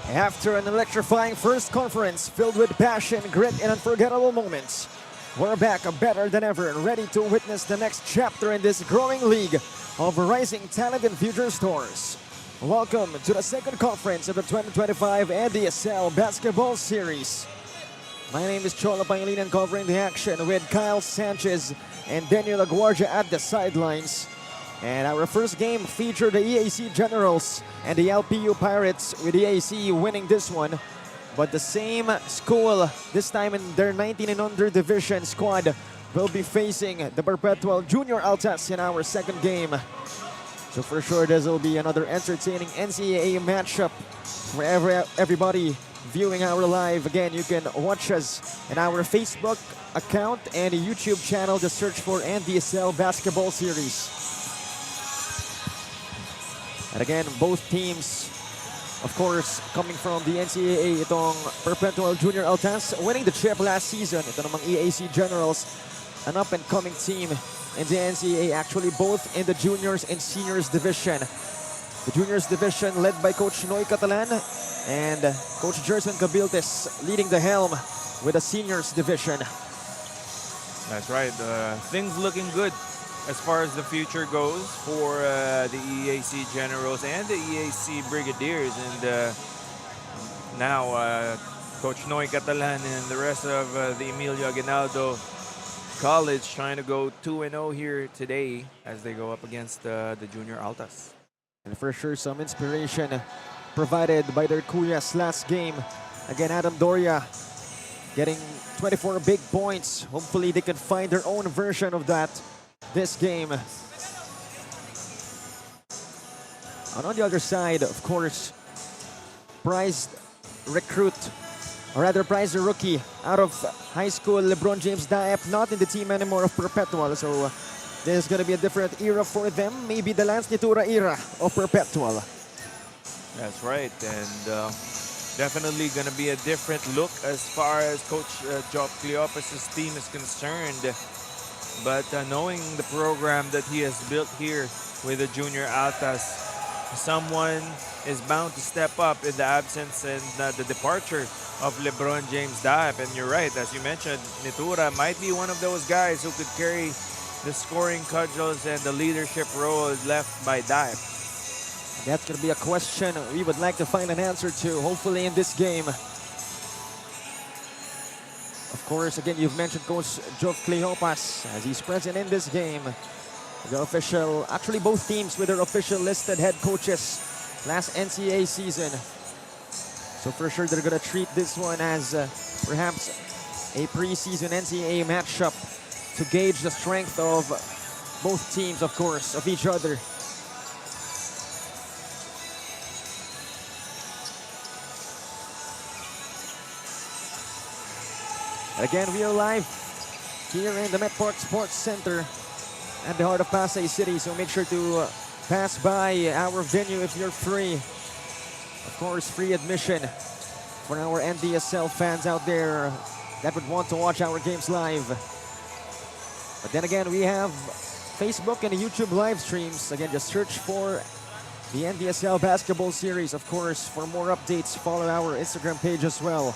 After an electrifying first conference filled with passion, grit, and unforgettable moments, we're back better than ever, ready to witness the next chapter in this growing league of rising talent and future stars. Welcome to the second conference of the 2025 Ndsl Basketball Series. My name is Cholo Pangilinan, covering the action with Kyle Sanchez and Daniel Aguardia at the sidelines. And our first game featured the EAC Generals and the LPU Pirates, with EAC winning this one. But the same school, this time in their 19 and under division squad, will be facing the Perpetual Junior Altas in our second game. So for sure, this will be another entertaining NCAA matchup for everybody viewing our live. Again, you can watch us in our Facebook account and YouTube channel. Just search for Ndsl Basketball Series. And again, both teams, of course, coming from the NCAA. Itong Perpetual Junior Altas winning the chip last season. Ito namang EAC Generals, an up-and-coming team in the NCAA, actually both in the juniors and seniors division. The juniors division led by Coach Noy Catalan and Coach Jerson Cabiltes leading the helm with the seniors division. That's right. Things looking good as far as the future goes for the EAC Generals and the EAC Brigadiers. And now Coach Noy Catalan and the rest of the Emilio Aguinaldo College trying to go 2-0 here today as they go up against the Junior Altas. And for sure, some inspiration provided by their Kuyas last game. Again, Adam Doria getting 24 big points. Hopefully they can find their own version of that this game. And on the other side, of course, prized recruit, or rather prized rookie out of high school, LeBron James Daep, not in the team anymore of Perpetual. So this is going to be a different era for them. Maybe the Lance Nitura era of Perpetual. That's right. And definitely going to be a different look as far as Coach Jock Cleopas' team is concerned. But knowing the program that he has built here with the Junior Altas, someone is bound to step up in the absence and the departure of LeBron James Daep. And you're right, as you mentioned, Nitura might be one of those guys who could carry the scoring cudgels and the leadership role left by Daep. That's going to be a question we would like to find an answer to, hopefully in this game. Of course, again, you've mentioned Coach Jock Cleopas as he's present in this game. The official, actually both teams with their official listed head coaches last NCAA season. So for sure, they're going to treat this one as perhaps a preseason NCAA matchup to gauge the strength of both teams, of course, of each other. Again, we are live here in the MetPark Sports Center at the heart of Pasay City. So make sure to pass by our venue if you're free. Of course, free admission for our NDSL fans out there that would want to watch our games live. But then again, we have Facebook and YouTube live streams. Again, just search for the NDSL Basketball Series. Of course, for more updates, follow our Instagram page as well.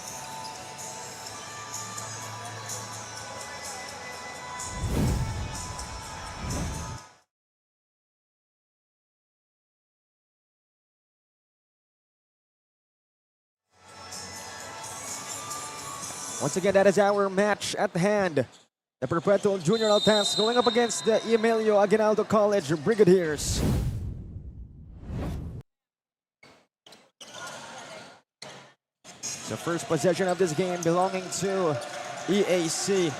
Once again, that is our match at hand. The Perpetual Junior Altas going up against the Emilio Aguinaldo College Brigadiers. The first possession of this game belonging to EAC.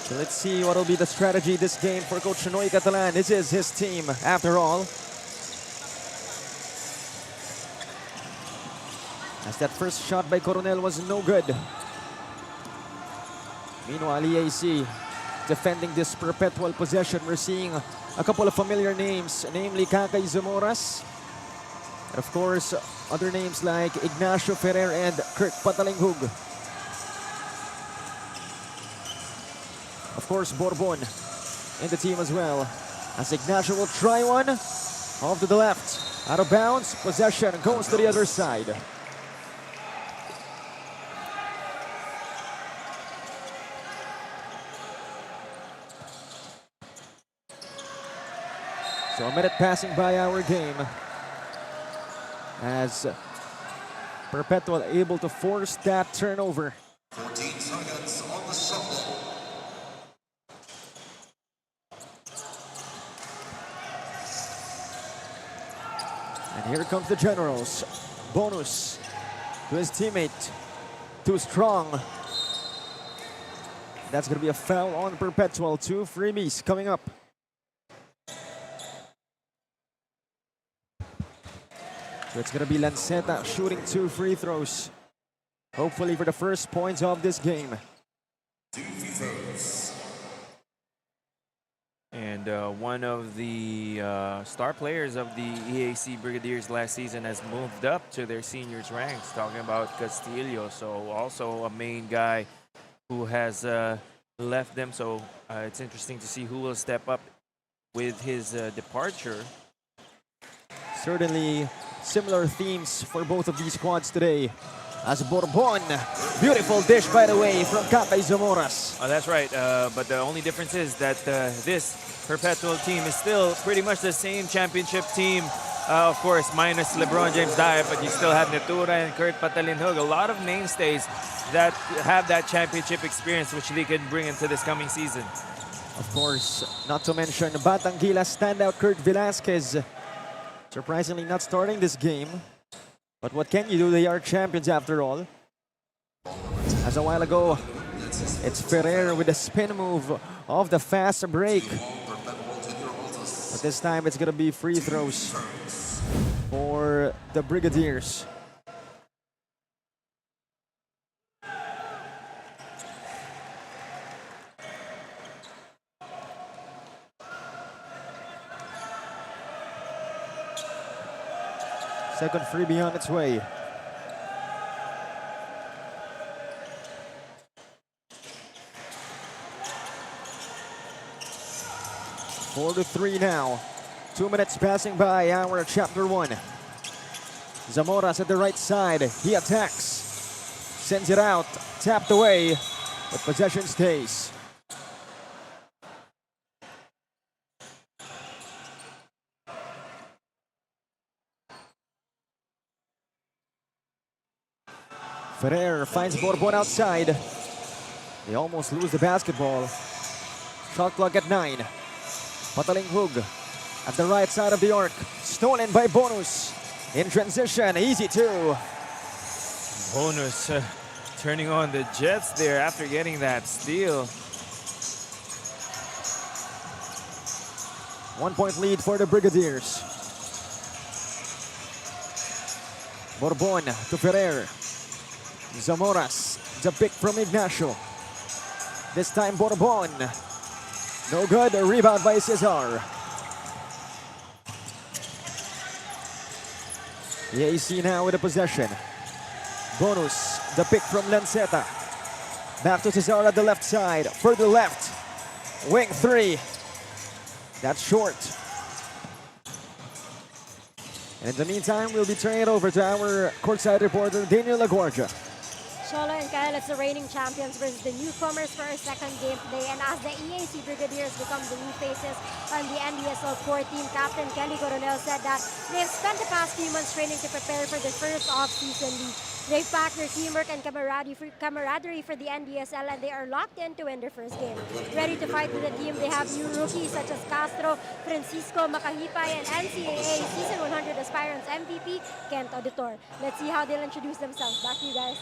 So let's see what will be the strategy this game for Coach Noy Catalan. This is his team, after all. As that first shot by Coronel was no good. Meanwhile, EAC defending this Perpetual possession. We're seeing a couple of familiar names, namely Kakay Zamoras. And of course, other names like Ignacio Ferrer and Kirk Patalinghug. Of course, Borbon in the team as well. As Ignacio will try one off to the left. Out of bounds, possession goes to the other side. So a minute passing by our game as Perpetual able to force that turnover. 14 seconds on the shuttle. And here comes the Generals. Bonus to his teammate. Too strong. That's going to be a foul on Perpetual. 2 freebies coming up. So it's going to be Lanceta shooting 2 free throws. Hopefully for the first points of this game. 2 free throws. And one of the star players of the EAC Brigadiers last season has moved up to their seniors ranks, talking about Castillo. So also a main guy who has left them. So it's interesting to see who will step up with his departure. Certainly similar themes for both of these squads today. As Bourbon, beautiful dish by the way from Katay Zamoras. Oh, that's right, but the only difference is that this Perpetual team is still pretty much the same championship team. Of course, minus LeBron James Dyer, but you still have Natura and Kurt Patalinhug. A lot of mainstays that have that championship experience which they can bring into this coming season. Of course, not to mention Batangila standout Kurt Velasquez. Surprisingly not starting this game. But what can you do? They are champions after all. As a while ago, it's Ferrer with the spin move of the fast break. But this time it's going to be free throws for the Brigadiers. Second freebie on its way. Four to 3 now. 2 minutes passing by our chapter 1. Zamoras at the right side. He attacks. Sends it out. Tapped away. But possession stays. Ferrer finds Bourbon outside. They almost lose the basketball. Shot clock at 9. Patalinghug at the right side of the arc. Stolen by Bonus. In transition, easy 2. Bonus turning on the Jets there after getting that steal. 1 point lead for the Brigadiers. Bourbon to Ferrer. Zamoras, the pick from Ignacio. This time Bourbon. No good, a rebound by Cesar. The AC now with the possession. Bonus, the pick from Lanceta. Back to Cesar at the left side, further left. Wing 3. That's short. And in the meantime, we'll be turning it over to our courtside reporter, Daniel Laguardia. Cholo and Kyle, it's the reigning champions versus the newcomers for our second game today. And as the EAC Brigadiers become the new faces on the Ndsl core team, Captain Kelly Coronel said that they've spent the past few months training to prepare for the first off-season league. They've packed their teamwork and camaraderie for the Ndsl, and they are locked in to win their first game. Ready to fight with the team, they have new rookies such as Castro, Francisco Makahipay, and NCAA Season 100 Aspirants MVP, Kent Auditor. Let's see how they'll introduce themselves. Back to you guys.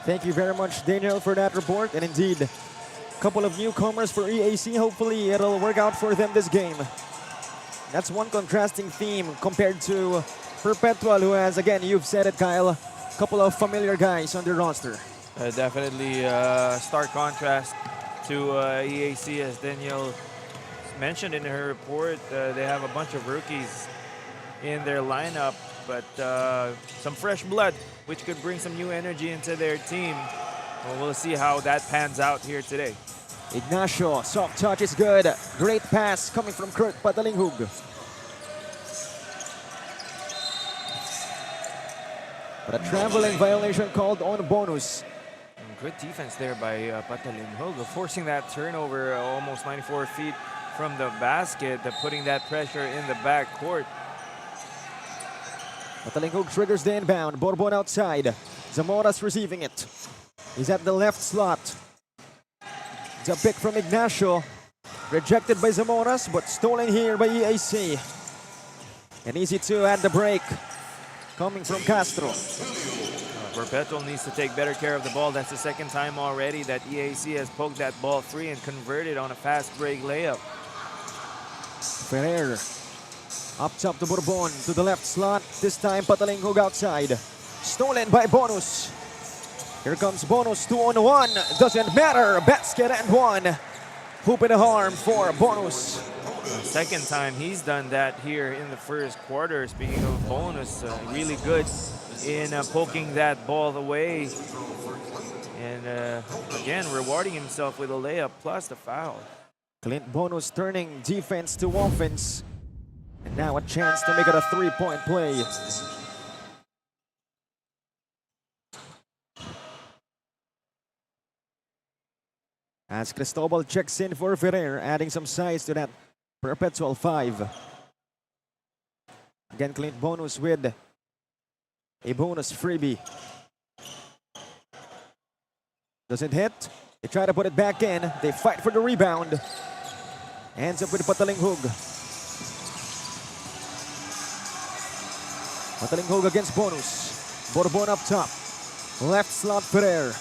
Thank you very much, Daniel, for that report. And indeed, a couple of newcomers for EAC. Hopefully, it'll work out for them this game. That's one contrasting theme compared to Perpetual, who has, again, you've said it, Kyle, a couple of familiar guys on their roster. Definitely stark contrast to EAC, as Daniel mentioned in her report. They have a bunch of rookies in their lineup, but some fresh blood, which could bring some new energy into their team. Well, we'll see how that pans out here today. Ignacio, soft touch is good. Great pass coming from Kurt Patalinghug. But a traveling violation called on bonus. Good defense there by Patalinhogo, forcing that turnover almost 94 feet from the basket, putting that pressure in the backcourt. Patalinhogo triggers the inbound. Bourbon outside. Zamora's receiving it. He's at the left slot. It's a pick from Ignacio. Rejected by Zamoras, but stolen here by EAC. And easy two at the break. Coming from Castro. Perpetual needs to take better care of the ball. That's the second time already that EAC has poked that ball free and converted on a fast break layup. Ferrer up top to Bourbon to the left slot. This time Patalinhogo outside. Stolen by Bonus. Here comes Bonus, 2-on-1. Doesn't matter. Basket and one. Hoop in the harm for Bonus. Second time he's done that here in the first quarter. Speaking of Bonus, really good in poking that ball away. And again, rewarding himself with a layup plus the foul. Clint Bonus turning defense to offense. And now a chance to make it a three-point play. As Cristobal checks in for Ferrer, adding some size to that Perpetual 5. Again, Clint Bonus with a bonus freebie. Doesn't hit. They try to put it back in. They fight for the rebound. Ends up with Patalinhogo. Patalinhogo against Bonus. Bourbon up top. Left slot Ferrer.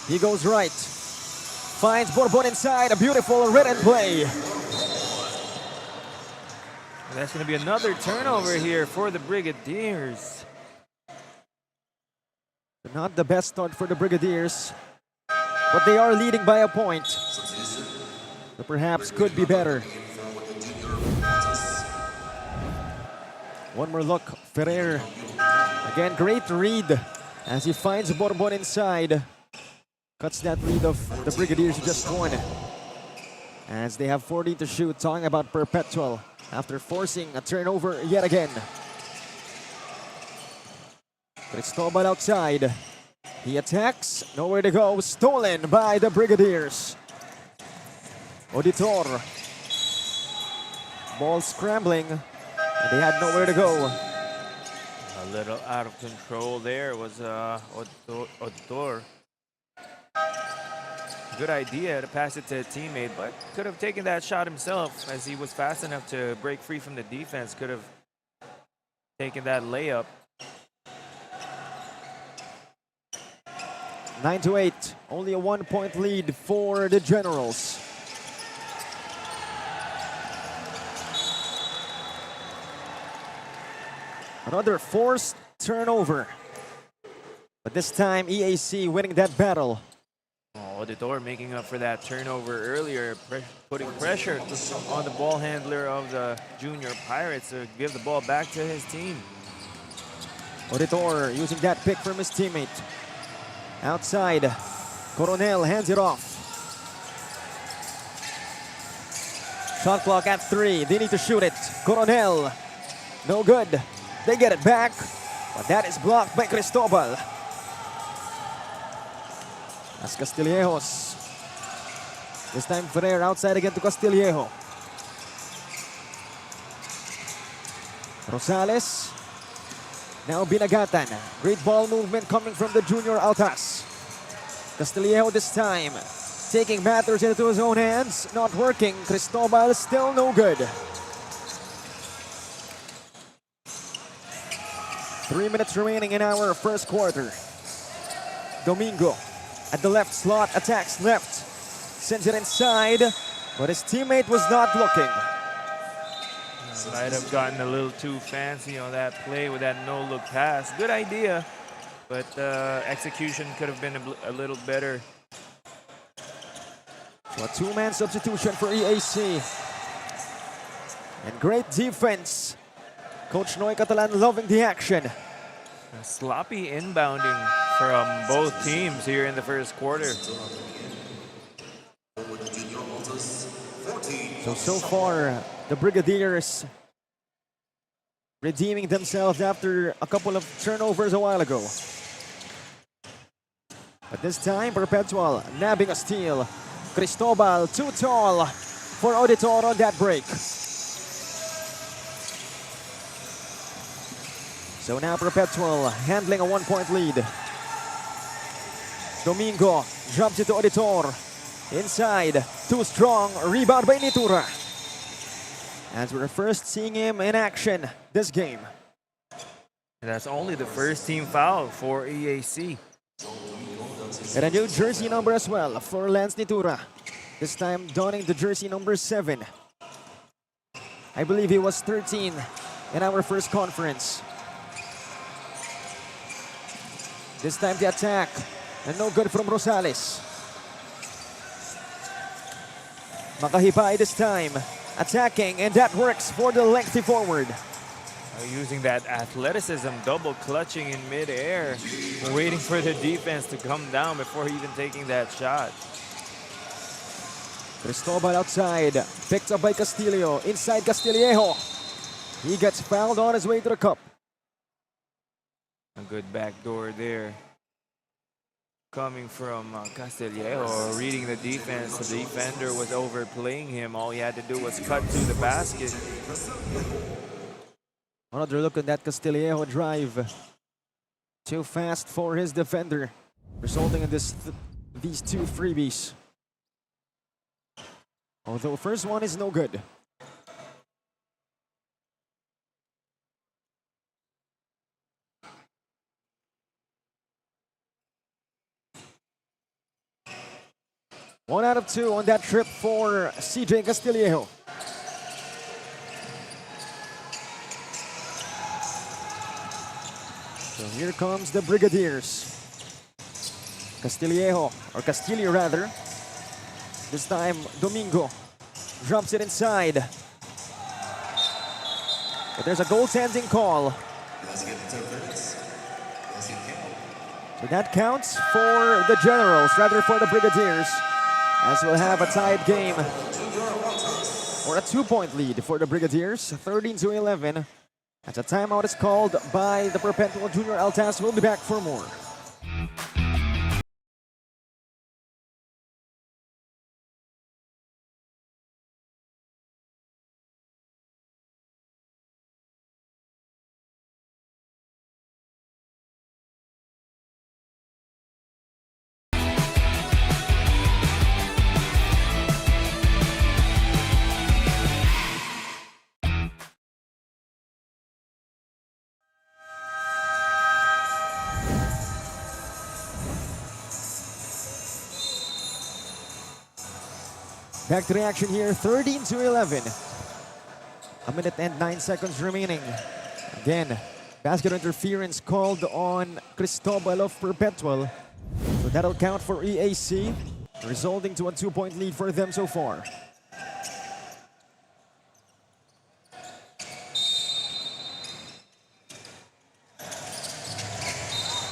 He goes right. Finds Bourbon inside. A beautiful written play. And that's going to be another turnover here for the Brigadiers. Not the best start for the Brigadiers, but they are leading by a point. So perhaps could be better. One more look. Ferrer. Again, great read as he finds Bourbon inside. Cuts that lead of the Brigadiers who just won. As they have 40 to shoot, talking about Perpetual after forcing a turnover yet again. Cristobal outside. He attacks. Nowhere to go. Stolen by the Brigadiers. Auditor. Ball scrambling. And they had nowhere to go. A little out of control there was Auditor. Good idea to pass it to a teammate, but could have taken that shot himself as he was fast enough to break free from the defense. Could have taken that layup. 9-8. Only a 1-point lead for the Generals. Another forced turnover. But this time EAC winning that battle. Auditor making up for that turnover earlier, putting pressure on the ball handler of the Junior Pirates to give the ball back to his team. Auditor using that pick from his teammate. Outside, Coronel hands it off. Shot clock at 3. They need to shoot it. Coronel, no good. They get it back, but that is blocked by Cristobal. As Castillejos. This time Ferrer outside again to Castillejo. Rosales. Now Binagatan. Great ball movement coming from the junior Altas. Castillejo this time taking matters into his own hands. Not working. Cristobal still no good. 3 minutes remaining in our first quarter. Domingo at the left slot, attacks left. Sends it inside, but his teammate was not looking. Might have gotten a little too fancy on that play with that no-look pass. Good idea, but execution could have been a little better. So a two-man substitution for EAC. And great defense. Coach Noy Catalan loving the action. A sloppy inbounding from both teams here in the first quarter. So far, the Brigadiers redeeming themselves after a couple of turnovers a while ago. But this time, Perpetual nabbing a steal. Cristobal too tall for Auditor on that break. So now Perpetual handling a 1-point lead. Domingo jumps into Auditor. Inside, too strong, rebound by Nitura. As we're first seeing him in action this game. And that's only the first team foul for EAC. And a new jersey number as well for Lance Nitura. This time donning the jersey number 7. I believe he was 13 in our first conference. This time the attack, and no good from Rosales. Makahibay this time, attacking, and that works for the lengthy forward. Using that athleticism, double clutching in midair, waiting for the defense to come down before even taking that shot. Cristobal outside, picked up by Castillo, inside Castillejo. He gets fouled on his way to the cup. A good backdoor there. Coming from Castillejo, reading the defense. The defender was overplaying him. All he had to do was cut to the basket. Another look at that Castillejo drive. Too fast for his defender, resulting in these two freebies. Although first one is no good. One out of 2 on that trip for CJ Castillejo. So here comes the Brigadiers. Castillejo, or Castillo rather. This time, Domingo drops it inside. But there's a goaltending call. So that counts for the Generals, rather for the Brigadiers, as we'll have a tied game. Or a 2-point lead for the Brigadiers, 13-11. As a timeout is called by the Perpetual Junior Altas. We'll be back for more. Back to the action here, 13-11. A minute and 9 seconds remaining. Again, basket interference called on Cristobal of Perpetual. So that'll count for EAC, resulting to a 2-point lead for them so far.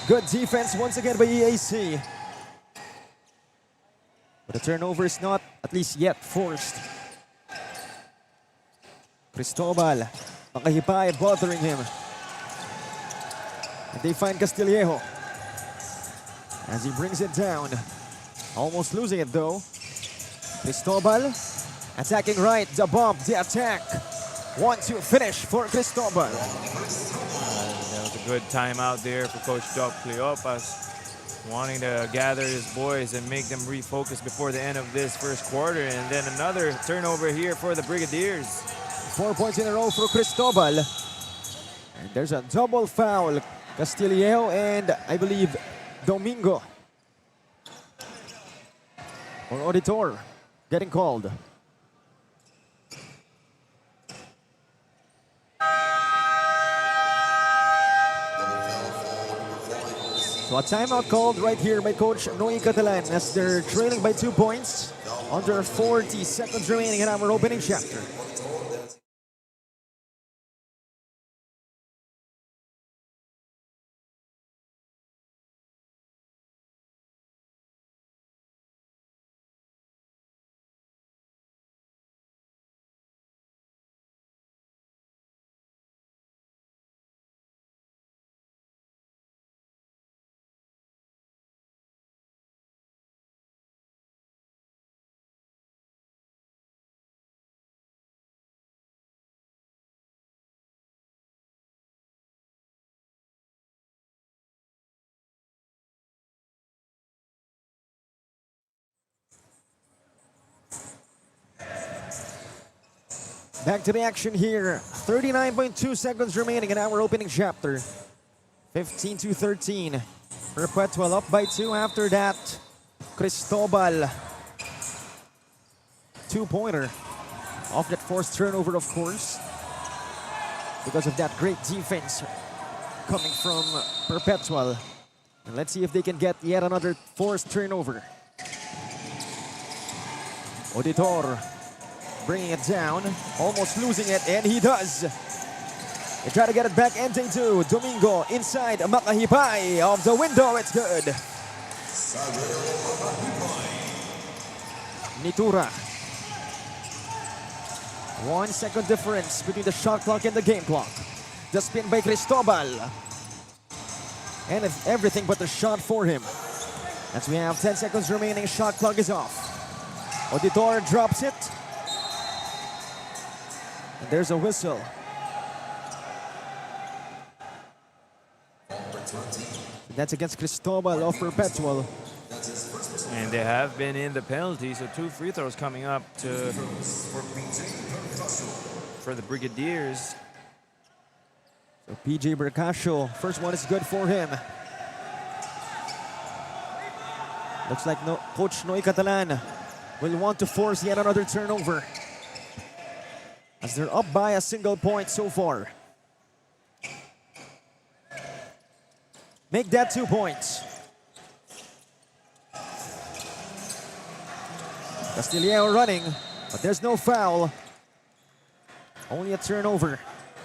Good defense once again by EAC. But the turnover is not, at least yet, forced. Cristobal, Makahibay bothering him. And they find Castillejo as he brings it down. Almost losing it though. Cristobal attacking right, the bomb, the attack. 1-2 finish for Cristobal. That was a good timeout there for Coach Doc Cleopas. Wanting to gather his boys and make them refocus before the end of this first quarter. And then another turnover here for the Brigadiers. 4 points in a row for Cristobal. And there's a double foul. Castillejo and I believe Domingo. Or Auditor getting called. So a timeout called right here by Coach Noe Catalan as they're trailing by 2 points. Under 40 seconds remaining in our opening chapter. Back to the action here. 39.2 seconds remaining in our opening chapter. 15-13. Perpetual up by 2 after that. Cristobal. 2-pointer. Off that forced turnover, of course. Because of that great defense coming from Perpetual. And let's see if they can get yet another forced turnover. Auditor bringing it down, almost losing it, and he does. They try to get it back, NT2. Domingo inside, Makahipay off the window, it's good. Nitura. 1 second difference between the shot clock and the game clock. The spin by Cristobal. And if everything but the shot for him. As we have 10 seconds remaining, shot clock is off. Auditor drops it. And there's a whistle. That's against Cristobal of Perpetual. And they have been in the penalty, so 2 free throws coming up for the Brigadiers. So PJ Bercasio, first one is good for him. Looks like Coach Noy Catalan will want to force yet another turnover, as they're up by a single point so far. Make that 2 points. Castillejo running, but there's no foul. Only a turnover.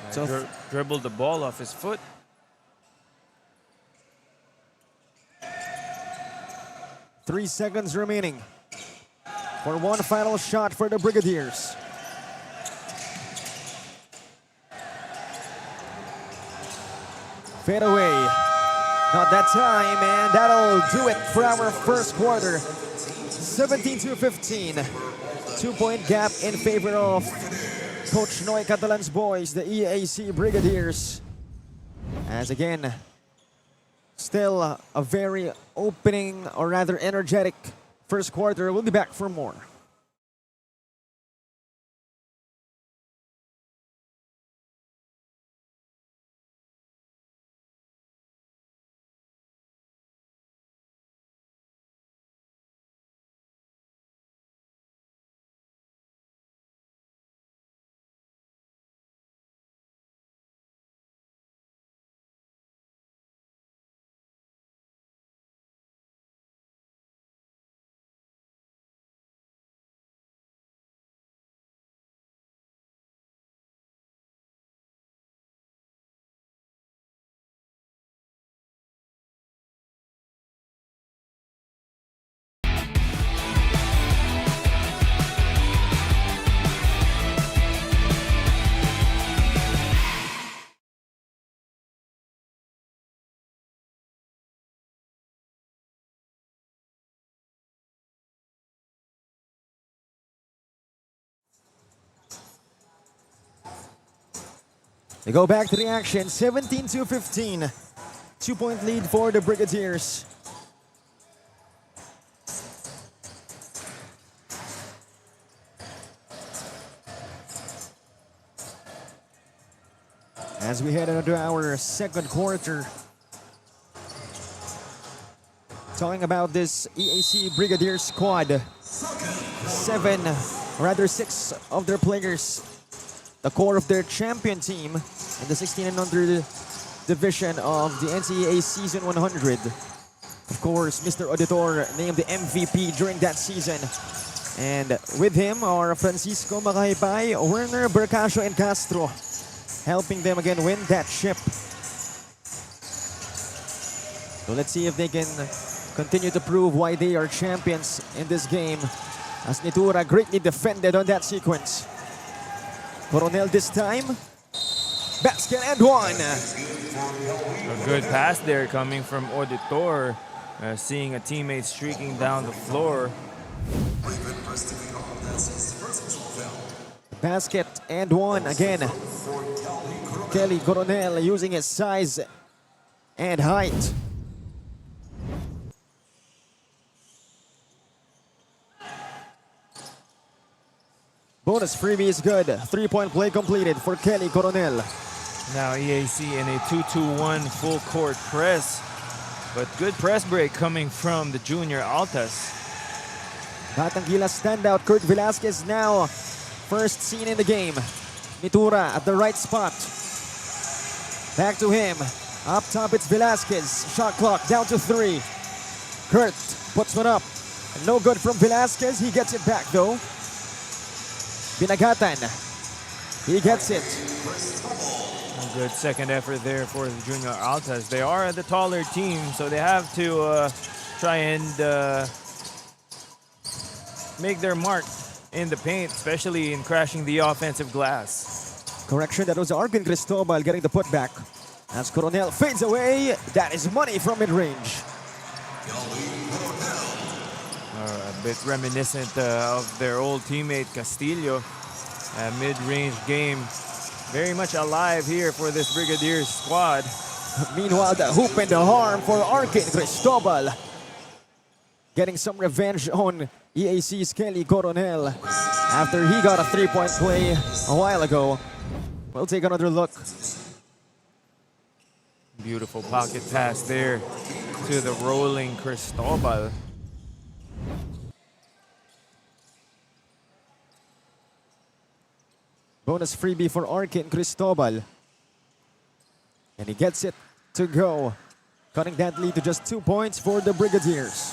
So Dribbled the ball off his foot. Three seconds remaining for one final shot for the Brigadiers. Fade away. Not that time, and that'll do it for our first quarter. 17-15. 2-point gap in favor of Coach Noy Catalan's boys, the EAC Brigadiers. As again, still a very opening, or rather energetic first quarter. We'll be back for more. They go back to the action, 17-15. 2-point lead for the Brigadiers. As we head into our second quarter, talking about this EAC Brigadier squad. 6 of their players, the core of their champion team in the 16 and under division of the NCAA Season 100. Of course, Mr. Auditor named the MVP during that season. And with him are Francisco Makahipay, Werner, Bercasio, and Castro, helping them again win that ship. So let's see if they can continue to prove why they are champions in this game, as Nitura greatly defended on that sequence. Coronel this time. Basket and one. A good pass there coming from Auditor, seeing a teammate streaking down the floor. Basket and one again. Kelly Coronel using his size and height. Bonus freebie is good. 3-point play completed for Kelly Coronel. Now EAC in a 2-2-1 full court press. But good press break coming from the junior Altas. Batang Gilas standout Kurt Velasquez now first seen in the game. Mitura at the right spot. Back to him. Up top it's Velasquez. Shot clock down to 3. Kurt puts one up. No good from Velasquez. He gets it back though. Binagatan. He gets it. A good second effort there for the junior Altas. They are the taller team, so they have to try and make their mark in the paint, especially in crashing the offensive glass. Correction, that was Arkin Cristobal getting the putback. As Coronel fades away, that is money from mid-range. A bit reminiscent of their old teammate Castillo. A mid-range game very much alive here for this Brigadiers squad. Meanwhile, the hoop and the harm for Arkin Cristobal. Getting some revenge on EAC's Kelly Coronel after he got a 3-point play a while ago. We'll take another look. Beautiful pocket pass there to the rolling Cristobal. Bonus freebie for Arkin Cristobal. And he gets it to go. Cutting that lead to just 2 points for the Brigadiers.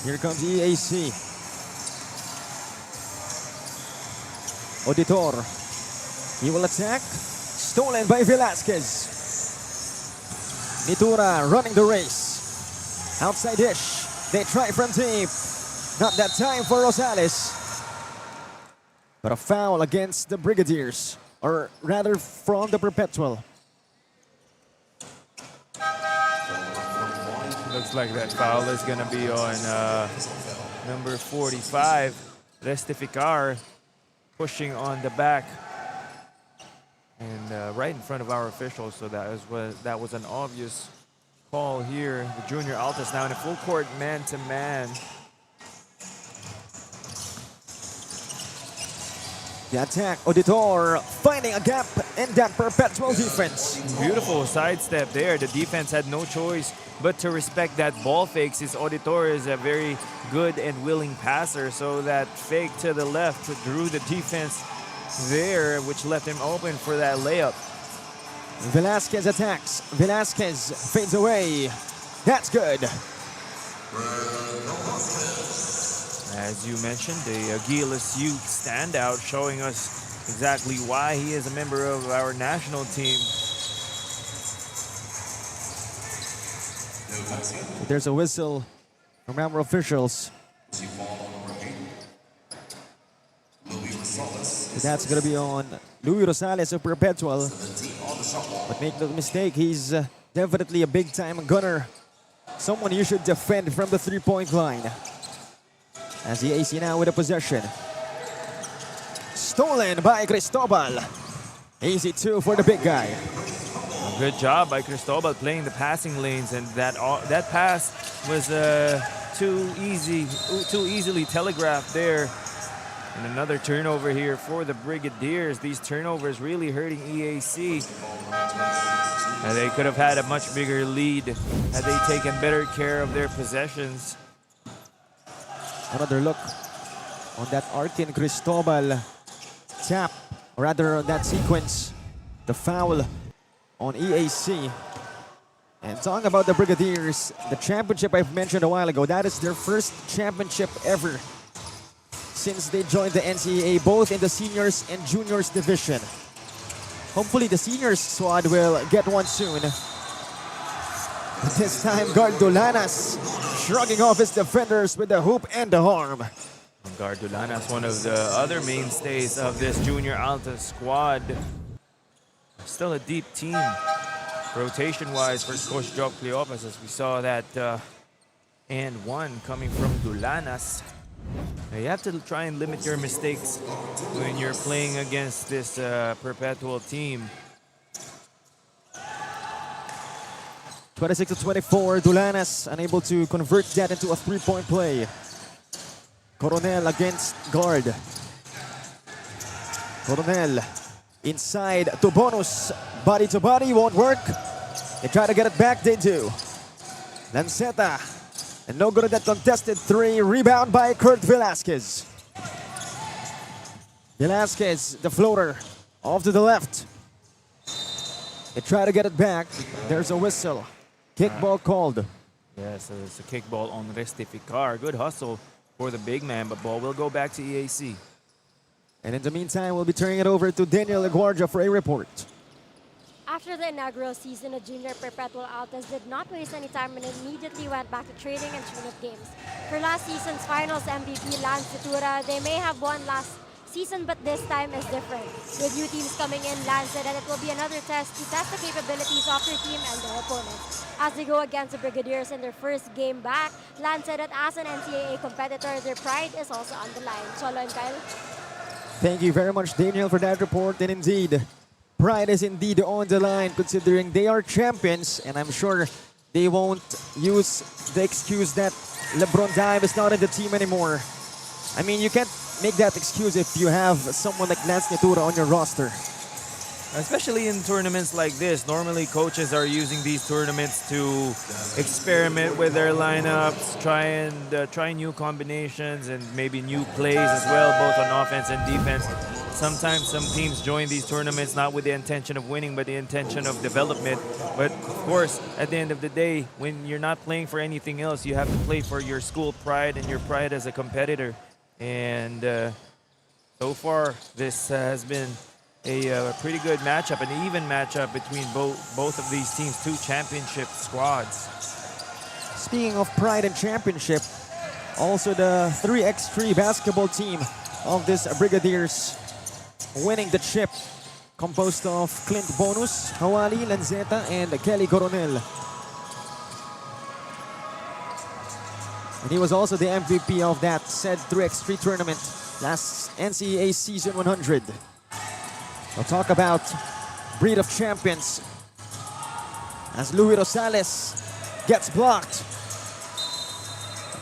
Here comes EAC. Auditor. He will attack. Stolen by Velasquez. Mitura running the race. Outside dish. They try from deep. Not that time for Rosales. But a foul against the Brigadiers. Or rather from the Perpetual. Looks like that foul is going to be on number 45, Restificar, pushing on the back. And right in front of our officials, so that was an obvious call here. The junior Altas now in a full court man-to-man. The attack, Auditor finding a gap in that Perpetual defense. Beautiful sidestep there. The defense had no choice but to respect that ball fake, since Auditor is a very good and willing passer. So that fake to the left drew the defense there, which left him open for that layup. Velasquez attacks. Velasquez fades away. That's good. As you mentioned, the Gilas youth standout, showing us exactly why he is a member of our national team. There's a whistle from our officials. That's going to be on Louis Rosales of Perpetual. But make no mistake, he's definitely a big-time gunner. Someone you should defend from the three-point line. As the AC now with a possession. Stolen by Cristobal. Easy two for the big guy. Good job by Cristobal playing the passing lanes, and that pass was too easily telegraphed there. And another turnover here for the Brigadiers. These turnovers really hurting EAC. And they could have had a much bigger lead had they taken better care of their possessions. Another look on that Arkin Cristobal tap, or rather on that sequence, the foul on EAC. And talking about the Brigadiers, the championship I've mentioned a while ago, that is their first championship ever since they joined the NCAA, both in the seniors and juniors division. Hopefully the seniors squad will get one soon. This time, Gardulanas shrugging off his defenders with the hoop and the harm. Gardulanas, one of the other mainstays of this junior Altas squad. Still a deep team, rotation-wise, for Coach Job Cleopas, as we saw that and one coming from Dulanas. Now you have to try and limit your mistakes when you're playing against this Perpetual team. 26 to 24, Dulanas unable to convert that into a three-point play. Coronel against guard. Coronel inside to Bonus. Body to body, won't work. They try to get it back, they do. Lanceta, and no good at that contested three. Rebound by Kurt Velasquez. Velasquez, the floater, off to the left. They try to get it back. There's a whistle. Kickball called. Yes, it's a kickball on Restificar. Good hustle for the big man, but ball will go back to EAC. And in the meantime, we'll be turning it over to Daniel Aguardia for a report. After the inaugural season, the junior perpetual Altas did not waste any time and immediately went back to training and tune-up games. For last season's finals MVP, Lance Natura, they may have won last season, but this time is different. With new teams coming in, Lance said that it will be another test to test the capabilities of their team and their opponents. As they go against the Brigadiers in their first game back, Lance said that as an NCAA competitor, their pride is also on the line. Cholo and Kyle. Thank you very much, Daniel, for that report. And indeed, pride is indeed on the line considering they are champions. And I'm sure they won't use the excuse that LeBron Dive is not in the team anymore. I mean, you can't make that excuse if you have someone like Lance Natura on your roster. Especially in tournaments like this. Normally, coaches are using these tournaments to experiment with their lineups, try new combinations and maybe new plays as well, both on offense and defense. Sometimes some teams join these tournaments not with the intention of winning, but the intention of development. But of course, at the end of the day, when you're not playing for anything else, you have to play for your school pride and your pride as a competitor. And so far, this has been a pretty good matchup, an even matchup between both of these teams, two championship squads. Speaking of pride and championship, also the 3x3 basketball team of this Brigadiers winning the chip, composed of Clint Bonus, Hawali, Lanzeta, and Kelly Coronel. And he was also the MVP of that said 3x3 tournament last NCAA Season 100. We'll talk about breed of champions as Louis Rosales gets blocked.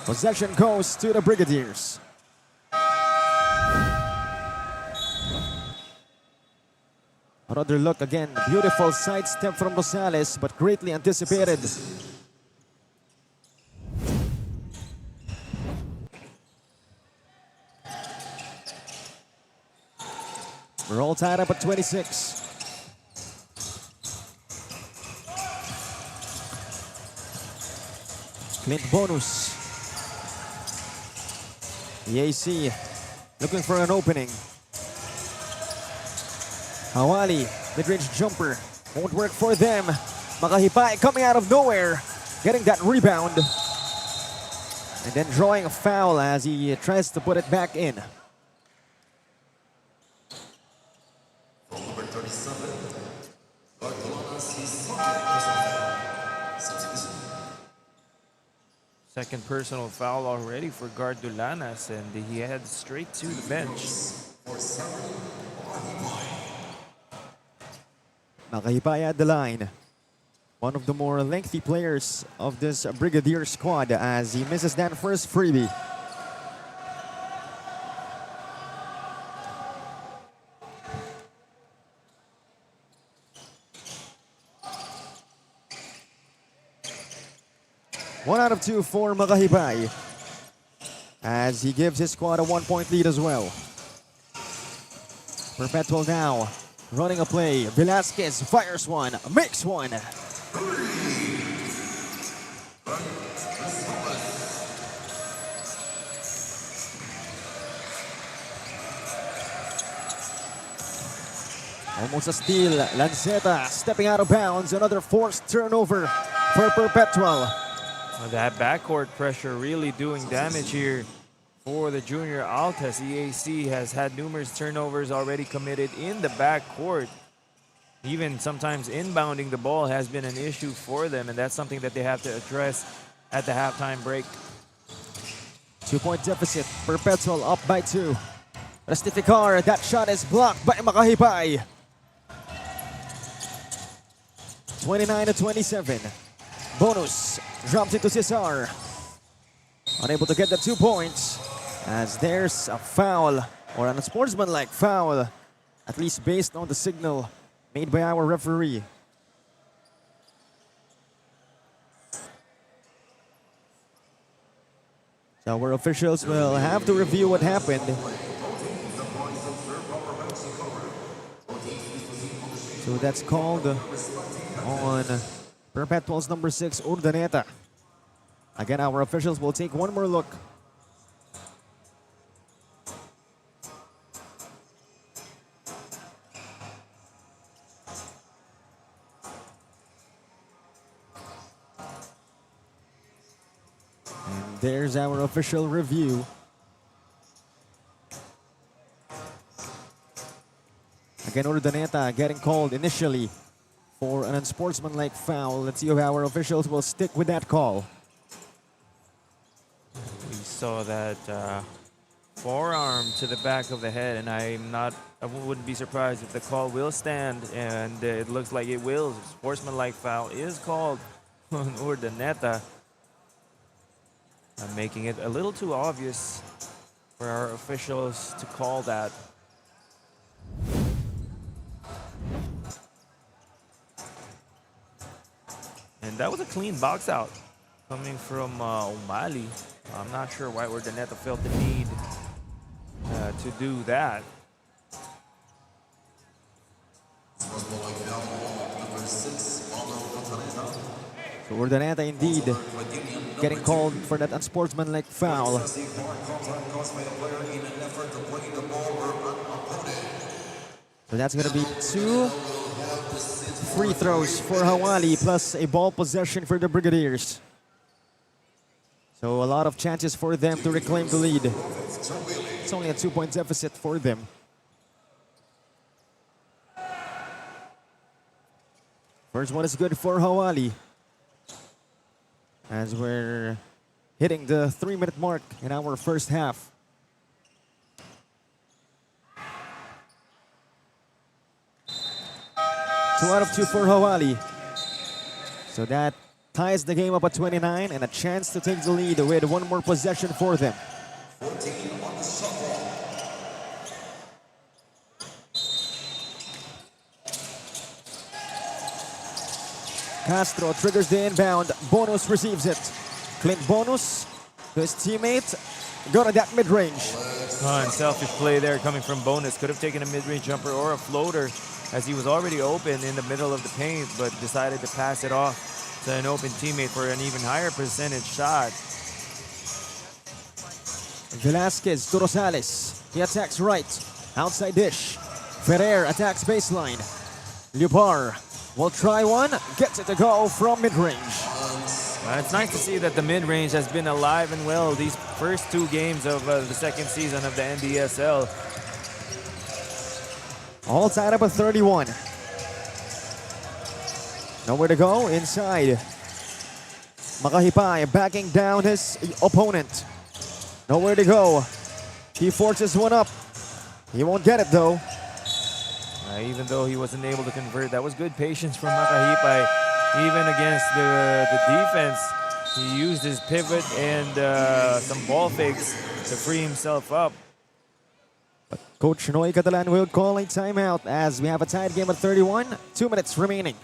Possession goes to the Brigadiers. Another look again, beautiful sidestep from Rosales, but greatly anticipated. We're all tied up at 26. Clint Bonus. The AC looking for an opening. Hawali, mid-range jumper. Won't work for them. Makahipai coming out of nowhere. Getting that rebound. And then drawing a foul as he tries to put it back in. Second personal foul already for guard Dulanas, and he heads straight to the bench. Makahipai at the line. One of the more lengthy players of this Brigadier squad as he misses that first freebie. One out of two for Makahipai as he gives his squad a 1-point lead as well. Perpetual now running a play. Velasquez fires one, makes one. Almost a steal. Lanceta stepping out of bounds. Another forced turnover for Perpetual. That backcourt pressure really doing damage here for the junior Altas. EAC has had numerous turnovers already committed in the backcourt. Even sometimes inbounding the ball has been an issue for them, and that's something that they have to address at the halftime break. 2-point deficit. Perpetual up by 2. Restificar, that shot is blocked by Makahipai. 29 to 27. Bonus drops it to Cesar. Unable to get the 2 points as there's a foul or an unsportsmanlike foul, at least based on the signal made by our referee. So our officials will have to review what happened. So that's called on Perpetual's number 6, Urdaneta. Again, our officials will take one more look. And there's our official review. Again, Urdaneta getting called initially for an unsportsmanlike foul. Let's see if our officials will stick with that call. We saw that forearm to the back of the head, and I wouldn't be surprised if the call will stand, and it looks like it will. Sportsmanlike foul is called on Urdaneta, making it a little too obvious for our officials to call that. And that was a clean box out coming from O'Malley. I'm not sure why Urdaneta felt the need to do that. So Urdaneta indeed getting called for that unsportsmanlike foul. So that's going to be 2 free throws for Hawali plus a ball possession for the Brigadiers. So a lot of chances for them to reclaim the lead. It's only a 2-point deficit for them. First one is good for Hawali, as we're hitting the 3-minute mark in our first half. Two out of 2 for Hawali. So that ties the game up at 29 and a chance to take the lead with one more possession for them. Castro triggers the inbound. Bonus receives it. Clint Bonus to his teammate. Go to that mid-range. And selfish play there coming from Bonus. Could have taken a mid-range jumper or a floater, as he was already open in the middle of the paint, but decided to pass it off to an open teammate for an even higher percentage shot. Velasquez to Rosales. He attacks right. Outside dish. Ferrer attacks baseline. Lupar will try one. Gets it to go from mid-range. It's nice to see that the mid-range has been alive and well these first 2 games of the second season of the NDSL. All tied up at 31. Nowhere to go inside. Makahipay backing down his opponent. Nowhere to go. He forces one up. He won't get it though. Even though he wasn't able to convert, that was good patience from Makahipay. Even against the defense, he used his pivot and some ball fakes to free himself up. Coach Noy Catalan will call a timeout as we have a tied game at 31. 2 minutes remaining.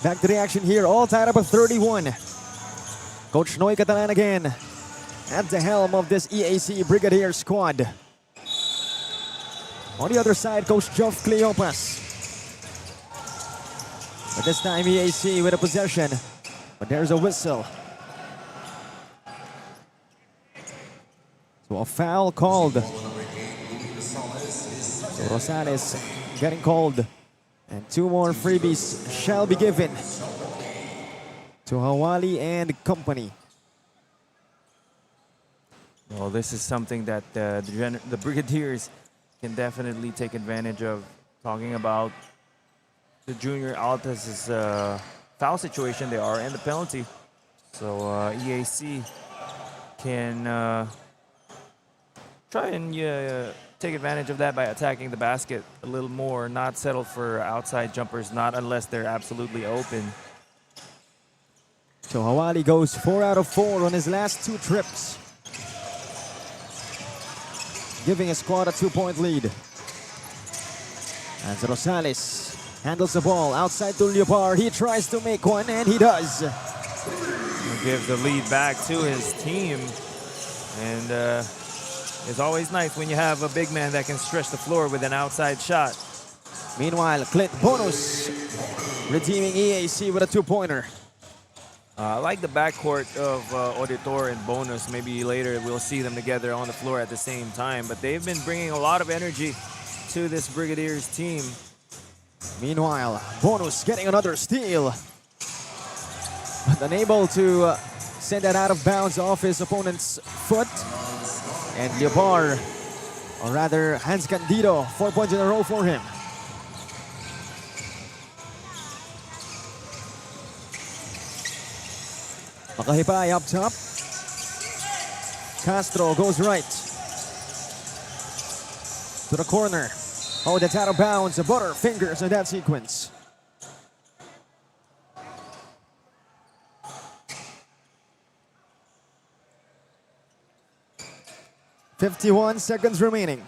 Back to the action here, all tied up at 31. Coach Noy Catalan again at the helm of this EAC Brigadier squad. On the other side, Coach Geoff Cleopas. But this time EAC with a possession. But there's a whistle. So a foul called. So Rosales getting called. And 2 more freebies shall be given to Hawali and company. Well, this is something that the Brigadiers can definitely take advantage of. Talking about the junior Altas' foul situation they are and the penalty. So EAC can try and take advantage of that by attacking the basket a little more, not settle for outside jumpers, not unless they're absolutely open. So Hawali goes 4 out of 4 on his last 2 trips, giving his squad a 2-point lead. As Rosales handles the ball outside to Leopard. He tries to make one, and he does. He gives the lead back to his team. And it's always nice when you have a big man that can stretch the floor with an outside shot. Meanwhile, Clint Bonus redeeming EAC with a 2-pointer. I like the backcourt of Auditor and Bonus. Maybe later we'll see them together on the floor at the same time. But they've been bringing a lot of energy to this Brigadiers team. Meanwhile, Bonus getting another steal. But unable to send that out of bounds off his opponent's foot. And Leopard, or rather Hans Candido, 4 points in a row for him. Makahipay up top. Castro goes right to the corner. Oh, that's out of bounds. Butter fingers in that sequence. "51 seconds remaining.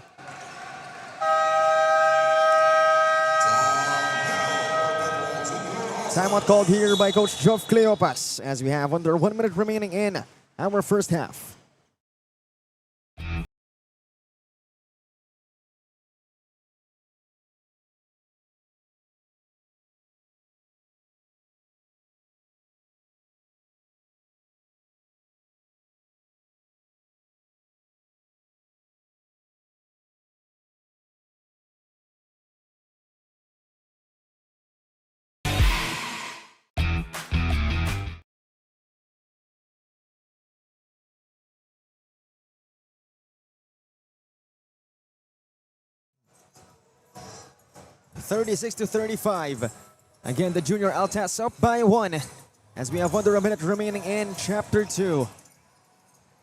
Timeout called here by Coach Geoff Cleopas as we have under 1 minute remaining in our first half. (36-35). Again, the junior Altas up by 1 as we have under a minute remaining in Chapter 2.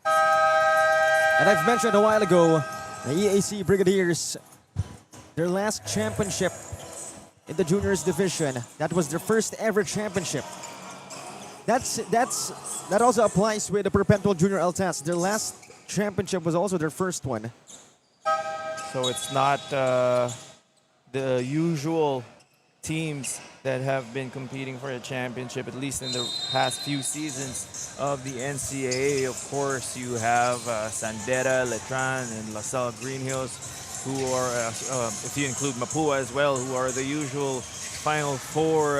And I've mentioned a while ago, the EAC Brigadiers, their last championship in the juniors division, that was their first ever championship. That also applies with the Perpetual Junior Altas. Their last championship was also their first one. So it's not the usual teams that have been competing for a championship, at least in the past few seasons of the NCAA. Of course, you have Sandera, Letran, and LaSalle Green Hills, who are, if you include Mapua as well, who are the usual Final Four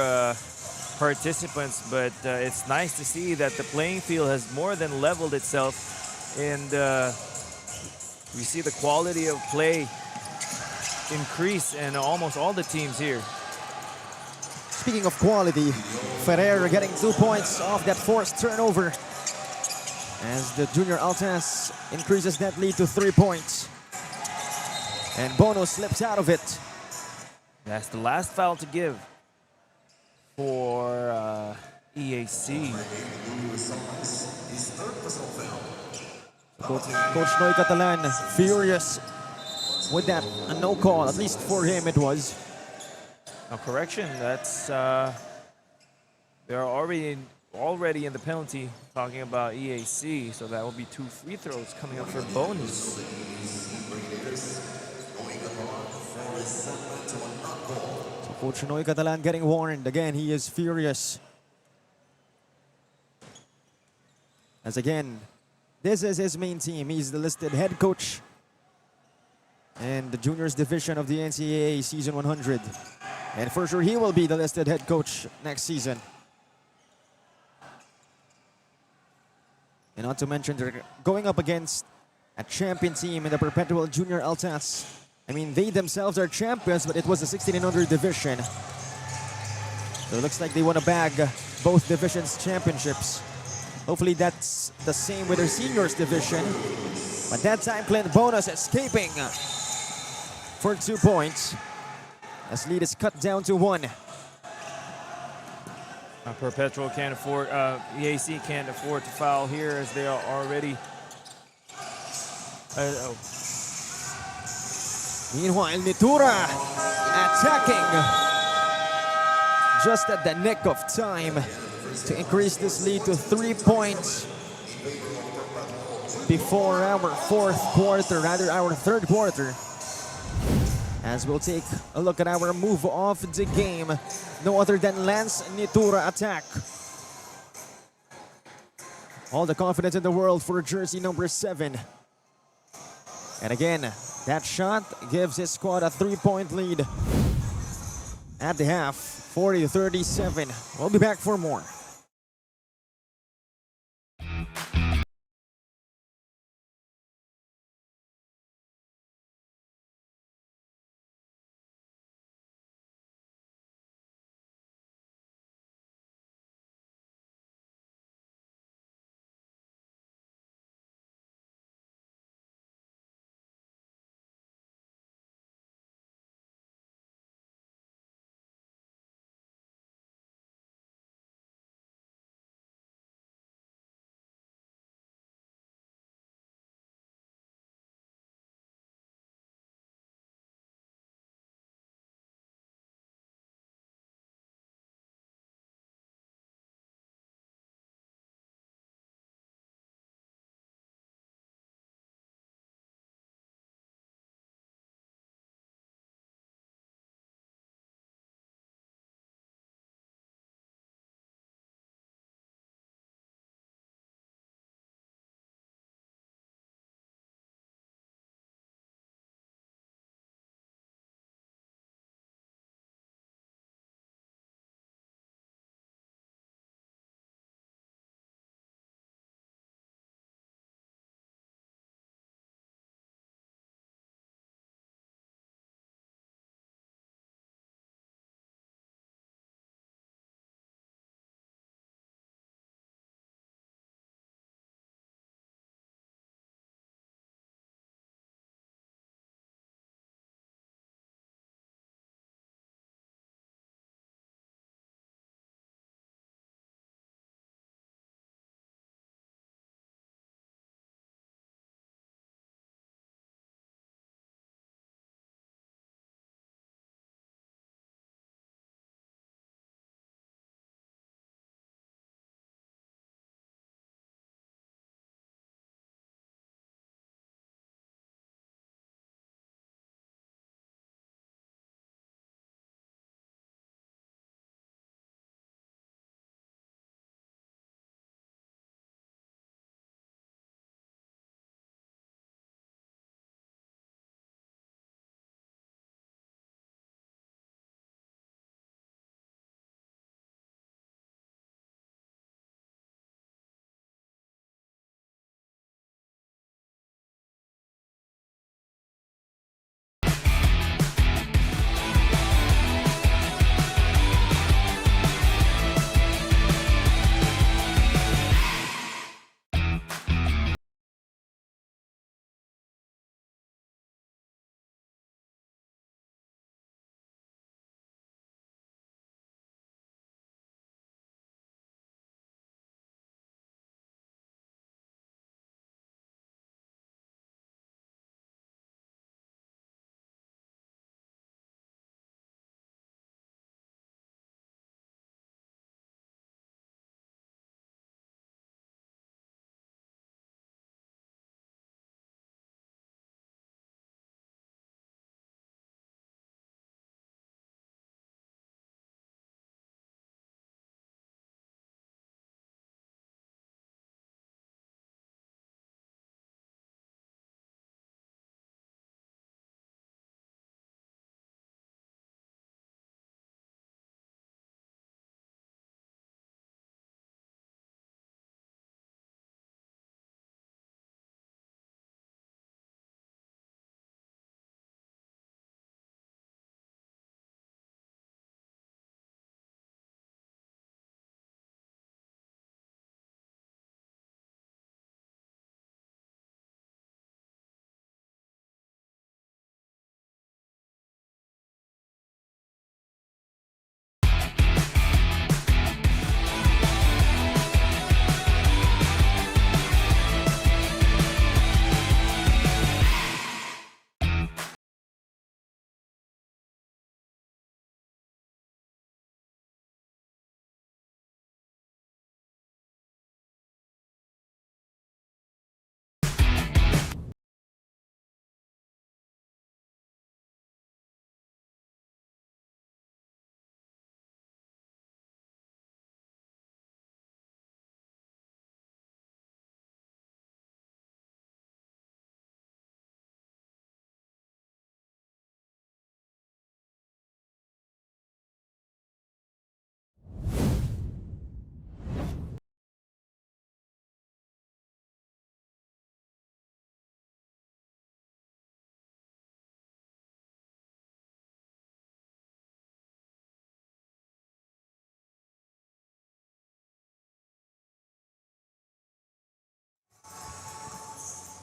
participants. But it's nice to see that the playing field has more than leveled itself, and we see the quality of play increase in almost all the teams here. Speaking of quality, Ferrer getting 2 points off that forced turnover as the junior Altas increases that lead to 3 points. And Bono slips out of it. That's the last foul to give for EAC. Coach Noy Catalan furious with that, a no call, at least for him it was. Now correction, that's they're already in the penalty, talking about EAC, so that will be 2 free throws coming up for Bonus. So Coach Noy Catalan getting warned. Again, he is furious. As again, this is his main team. He's the listed head coach in the juniors division of the NCAA Season 100. And for sure, he will be the listed head coach next season. And not to mention, they're going up against a champion team in the Perpetual Junior Altas. I mean, they themselves are champions, but it was a 16 and under division. So it looks like they want to bag both divisions' championships. Hopefully that's the same with their seniors division. But that time, Clint Bonus escaping for 2 points. As lead is cut down to 1. Perpetual can't afford, EAC can't afford to foul here as they are already. Meanwhile, Nitura attacking just at the nick of time to increase this lead to 3 points before our fourth quarter, rather our third quarter. As we'll take a look at our move of the game, no other than Lance Nitura attack. All the confidence in the world for jersey number 7. And again, that shot gives his squad a 3-point lead at the half, 40-37. We'll be back for more.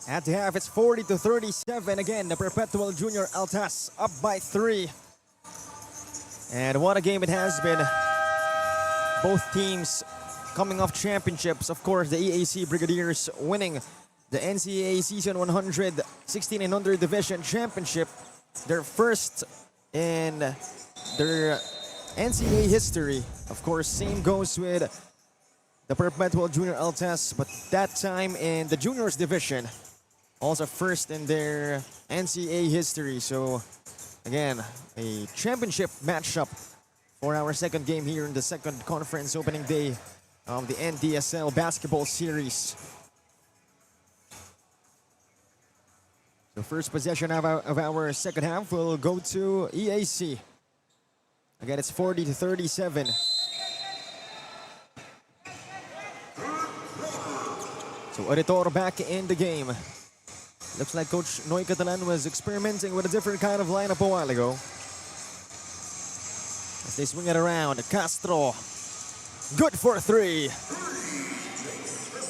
At the half, it's 40-37. Again, the Perpetual Junior Altas up by 3. And what a game it has been. Both teams coming off championships. Of course, the EAC Brigadiers winning the NCAA Season 100 16 and under Division Championship. Their first in their NCAA history. Of course, same goes with the Perpetual Junior Altas, but that time in the juniors division. Also first in their NCAA history. So again, a championship matchup for our second game here in the second conference opening day of the Ndsl basketball series. The first possession of our second half will go to EAC. Again, it's 40-37. So Auditor back in the game. Looks like Coach Noy Catalan was experimenting with a different kind of lineup a while ago. As they swing it around, Castro, good for 3.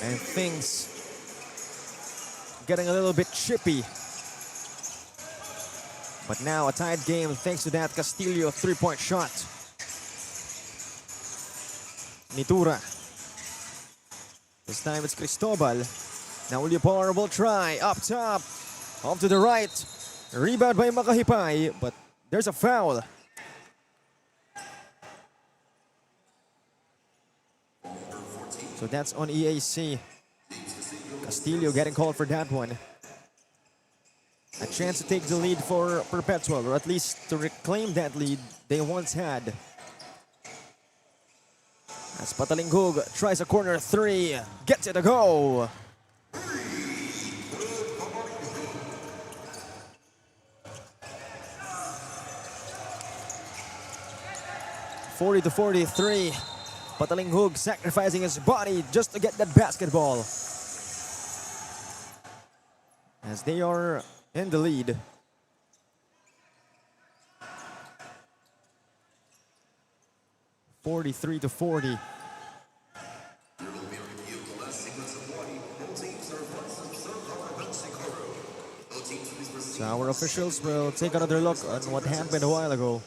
And things getting a little bit chippy. But now a tied game thanks to that Castillo 3-point shot. Nitura. This time it's Cristobal. Now Ulyapar will try, up top, off to the right. Rebound by Makahipay, but there's a foul. So that's on EAC. Castillo getting called for that one. A chance to take the lead for Perpetual, or at least to reclaim that lead they once had. As Patalinghug tries a corner 3, gets it a go. 40-43. Patalinghug sacrificing his body just to get that basketball. As they are in the lead. (43-40). So our officials will take another look on what happened a while ago.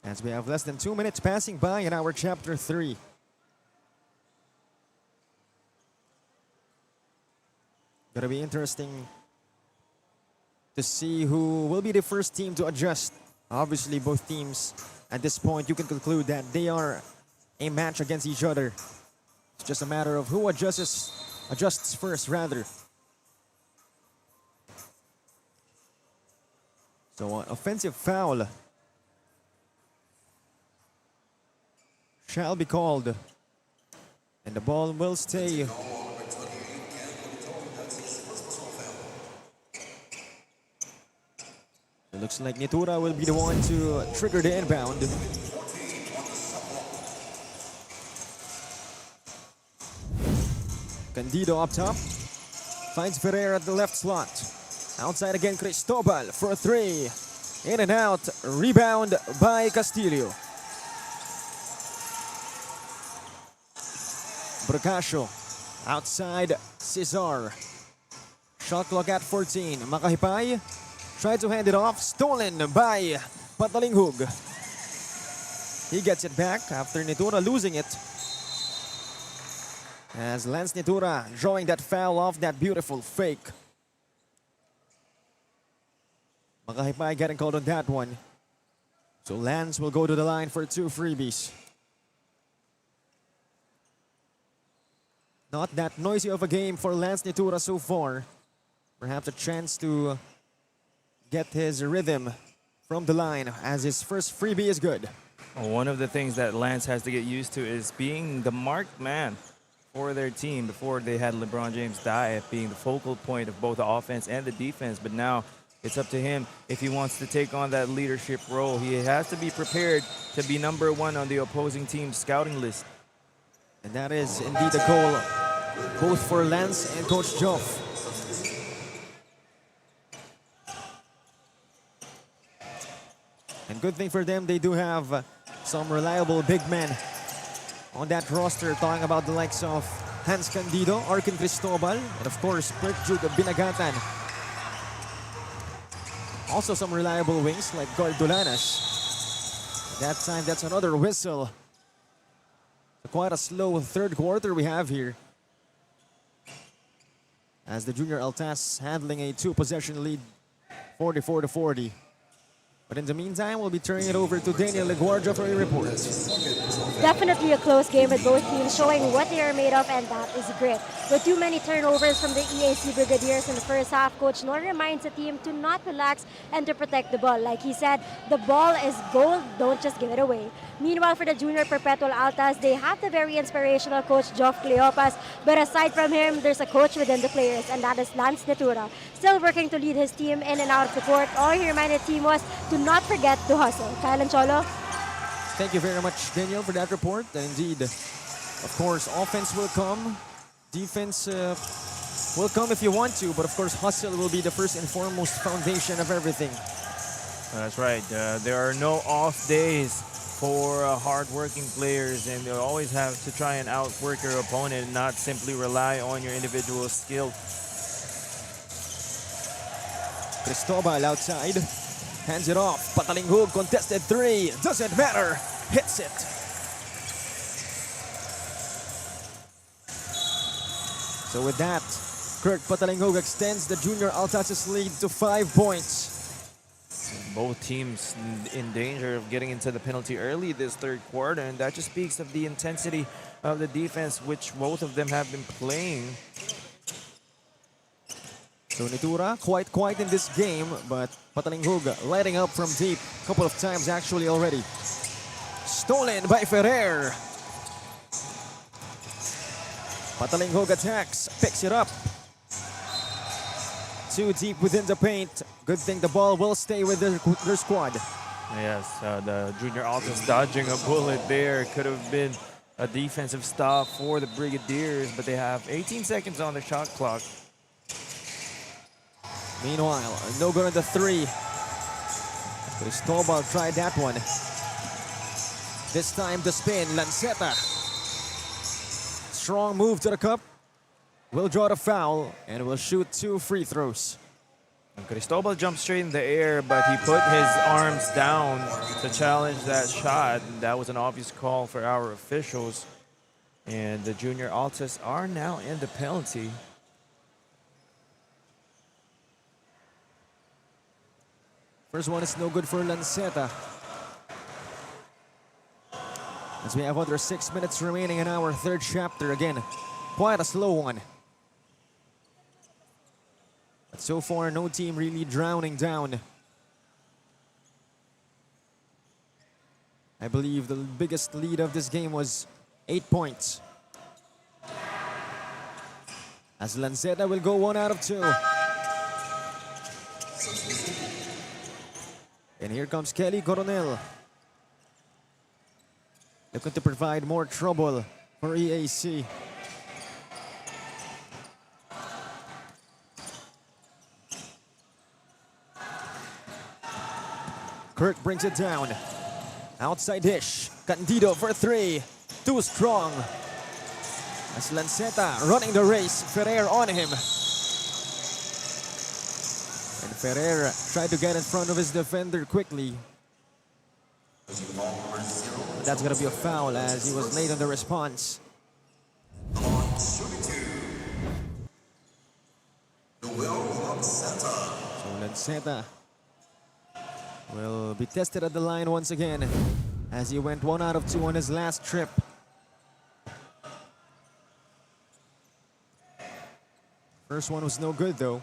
As we have less than 2 minutes passing by in our Chapter 3. Gonna be interesting to see who will be the first team to adjust. Obviously, both teams, at this point, you can conclude that they are a match against each other. It's just a matter of who adjusts first, rather. So, an offensive foul shall be called, and the ball will stay. It looks like Nitura will be the one to trigger the inbound. Candido up top, finds Ferreira at the left slot. Outside again, Cristobal for 3. In and out, rebound by Castillo. Bracasio, outside Cesar. Shot clock at 14. Makahipay tried to hand it off, stolen by Patalinghug. He gets it back after Nitura losing it. As Lance Nitura drawing that foul off that beautiful fake. Makahipay getting called on that one. So Lance will go to the line for 2 freebies. Not that noisy of a game for Lance Nitura so far. Perhaps a chance to get his rhythm from the line, as his first freebie is good. One of the things that Lance has to get used to is being the marked man for their team. Before, they had LeBron James die being the focal point of both the offense and the defense, but now it's up to him if he wants to take on that leadership role. He has to be prepared to be #1 on the opposing team's scouting list. And that is indeed a goal, both for Lance and Coach Joff. And good thing for them, they do have some reliable big men on that roster, talking about the likes of Hans Candido, Arkin Cristobal, and of course, Perk Jude Binagatan. Also some reliable wings like Gordolanas. That time, that's another whistle. So quite a slow third quarter we have here, as the junior Altas handling a 2-possession lead, 44-40. But in the meantime, we'll be turning it over to Daniel Leguardia for a report. Definitely a close game with both teams showing what they are made of, and that is grit. With too many turnovers from the EAC Brigadiers in the first half, Coach Nor reminds the team to not relax and to protect the ball. Like he said, the ball is gold, don't just give it away. Meanwhile, for the junior Perpetual Altas, they have the very inspirational coach Geoff Cleopas, but aside from him, there's a coach within the players, and that is Lance Netura, still working to lead his team in and out of the court. All he reminded the team was to not forget to hustle. Kyle and Cholo? Thank you very much, Daniel, for that report. And indeed, of course, offense will come. Defense will come if you want to, but of course, hustle will be the first and foremost foundation of everything. That's right. There are no off days for hard-working players, and they'll always have to try and outwork your opponent and not simply rely on your individual skill. Cristobal outside, hands it off. Patalinghug, contested three, doesn't matter, hits it. So with that, Kirk Patalinghug extends the junior Altas' lead to 5 points. Both teams in danger of getting into the penalty early this third quarter, and that just speaks of the intensity of the defense which both of them have been playing. So Netura quite quiet in this game, but Patalinghug lighting up from deep a couple of times actually already. Stolen by Ferrer. Patalinghug attacks, picks it up. Too deep within the paint. Good thing the ball will stay with their squad. Yes, the junior Altas dodging a bullet there. Could have been a defensive stop for the Brigadiers, but they have 18 seconds on the shot clock. Meanwhile, no good on the three. Cristobal tried that one. This time the spin, Lanceta. Strong move to the cup. Will draw the foul and will shoot 2 free throws. And Cristobal jumped straight in the air, but he put his arms down to challenge that shot. And that was an obvious call for our officials. And the junior Altas are now in the penalty. First one is no good for Lanceta. As we have under 6 minutes remaining in our third chapter. Again, quite a slow one. But so far, no team really drowning down. I believe the biggest lead of this game was 8 points. As Lanceta will go 1 out of 2. And here comes Kelly Coronel, looking to provide more trouble for EAC. Kirk brings it down. Outside dish. Candido for 3. Too strong. As Lanceta running the race. Ferrer on him. And Ferrer tried to get in front of his defender quickly. But that's going to be a foul as he was late on the response. So Lanceta will be tested at the line once again as he went 1 out of 2 on his last trip. First one was no good though.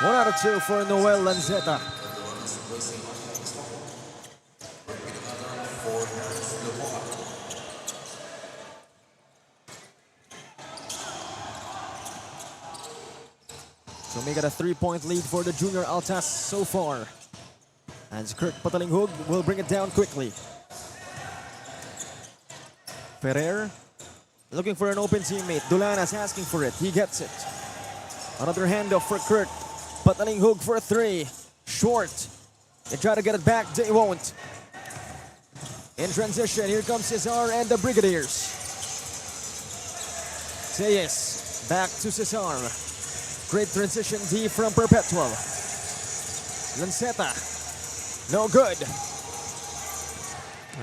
1 out of 2 for Noel Lanceta. So make it a 3-point lead for the junior Altas so far. As Kirk Patalinghug will bring it down quickly. Ferrer looking for an open teammate. Dulanas asking for it. He gets it. Another handoff for Kirk. Patalinghug for 3. Short. They try to get it back, they won't. In transition, here comes Cesar and the Brigadiers. Sayes, back to Cesar. Great transition D from Perpetual. Lanceta, no good.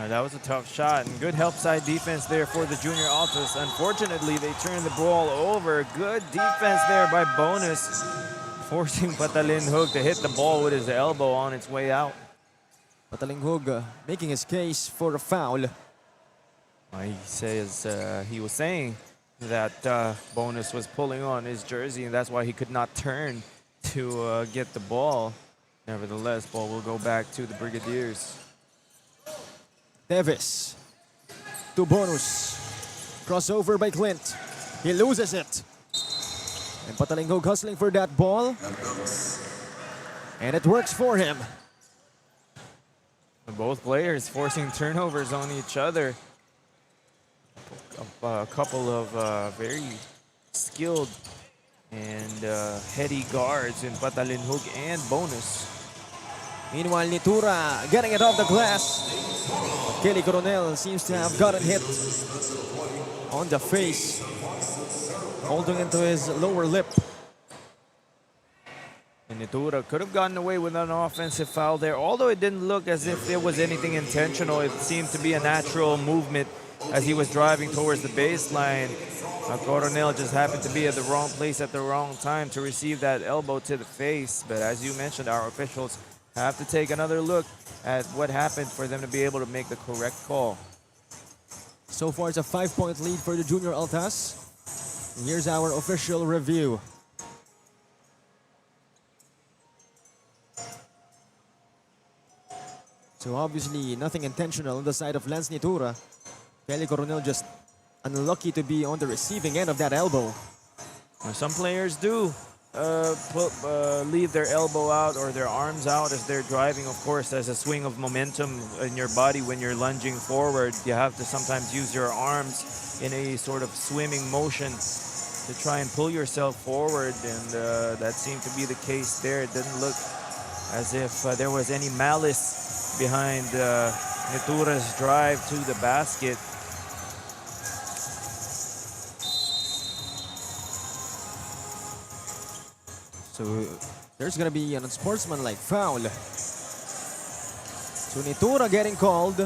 That was a tough shot and good help side defense there for the Junior Altas. Unfortunately, they turned the ball over. Good defense there by Bonus, forcing Patalinhug to hit the ball with his elbow on its way out. Patalinhug making his case for a foul. He was saying that Bonus was pulling on his jersey and that's why he could not turn to get the ball. Nevertheless, ball will go back to the Brigadiers. Davis to Bonus. Crossover by Clint. He loses it. And Patalinhug hustling for that ball. And it works for him. Both players forcing turnovers on each other. A couple of very skilled and heady guards in Patalinhug and Bonus. Meanwhile, Nitura getting it off the glass. Kelly Coronel seems to have gotten hit on the face, holding into his lower lip. And Nitura could have gotten away with an offensive foul there, although it didn't look as if there was anything intentional. It seemed to be a natural movement as he was driving towards the baseline. Coronel just happened to be at the wrong place at the wrong time to receive that elbow to the face. But as you mentioned, our officials have to take another look at what happened for them to be able to make the correct call. So far, it's a 5-point lead for the Junior Altas. And here's our official review. So obviously, nothing intentional on the side of Lance Nitura. Kelly Coronel just unlucky to be on the receiving end of that elbow. Some players do leave their elbow out or their arms out as they're driving. Of course, there's a swing of momentum in your body when you're lunging forward. You have to sometimes use your arms in a sort of swimming motion to try and pull yourself forward, and that seemed to be the case there. It didn't look as if there was any malice behind Nitura's drive to the basket. So there's going to be an unsportsmanlike foul. So Nitura getting called.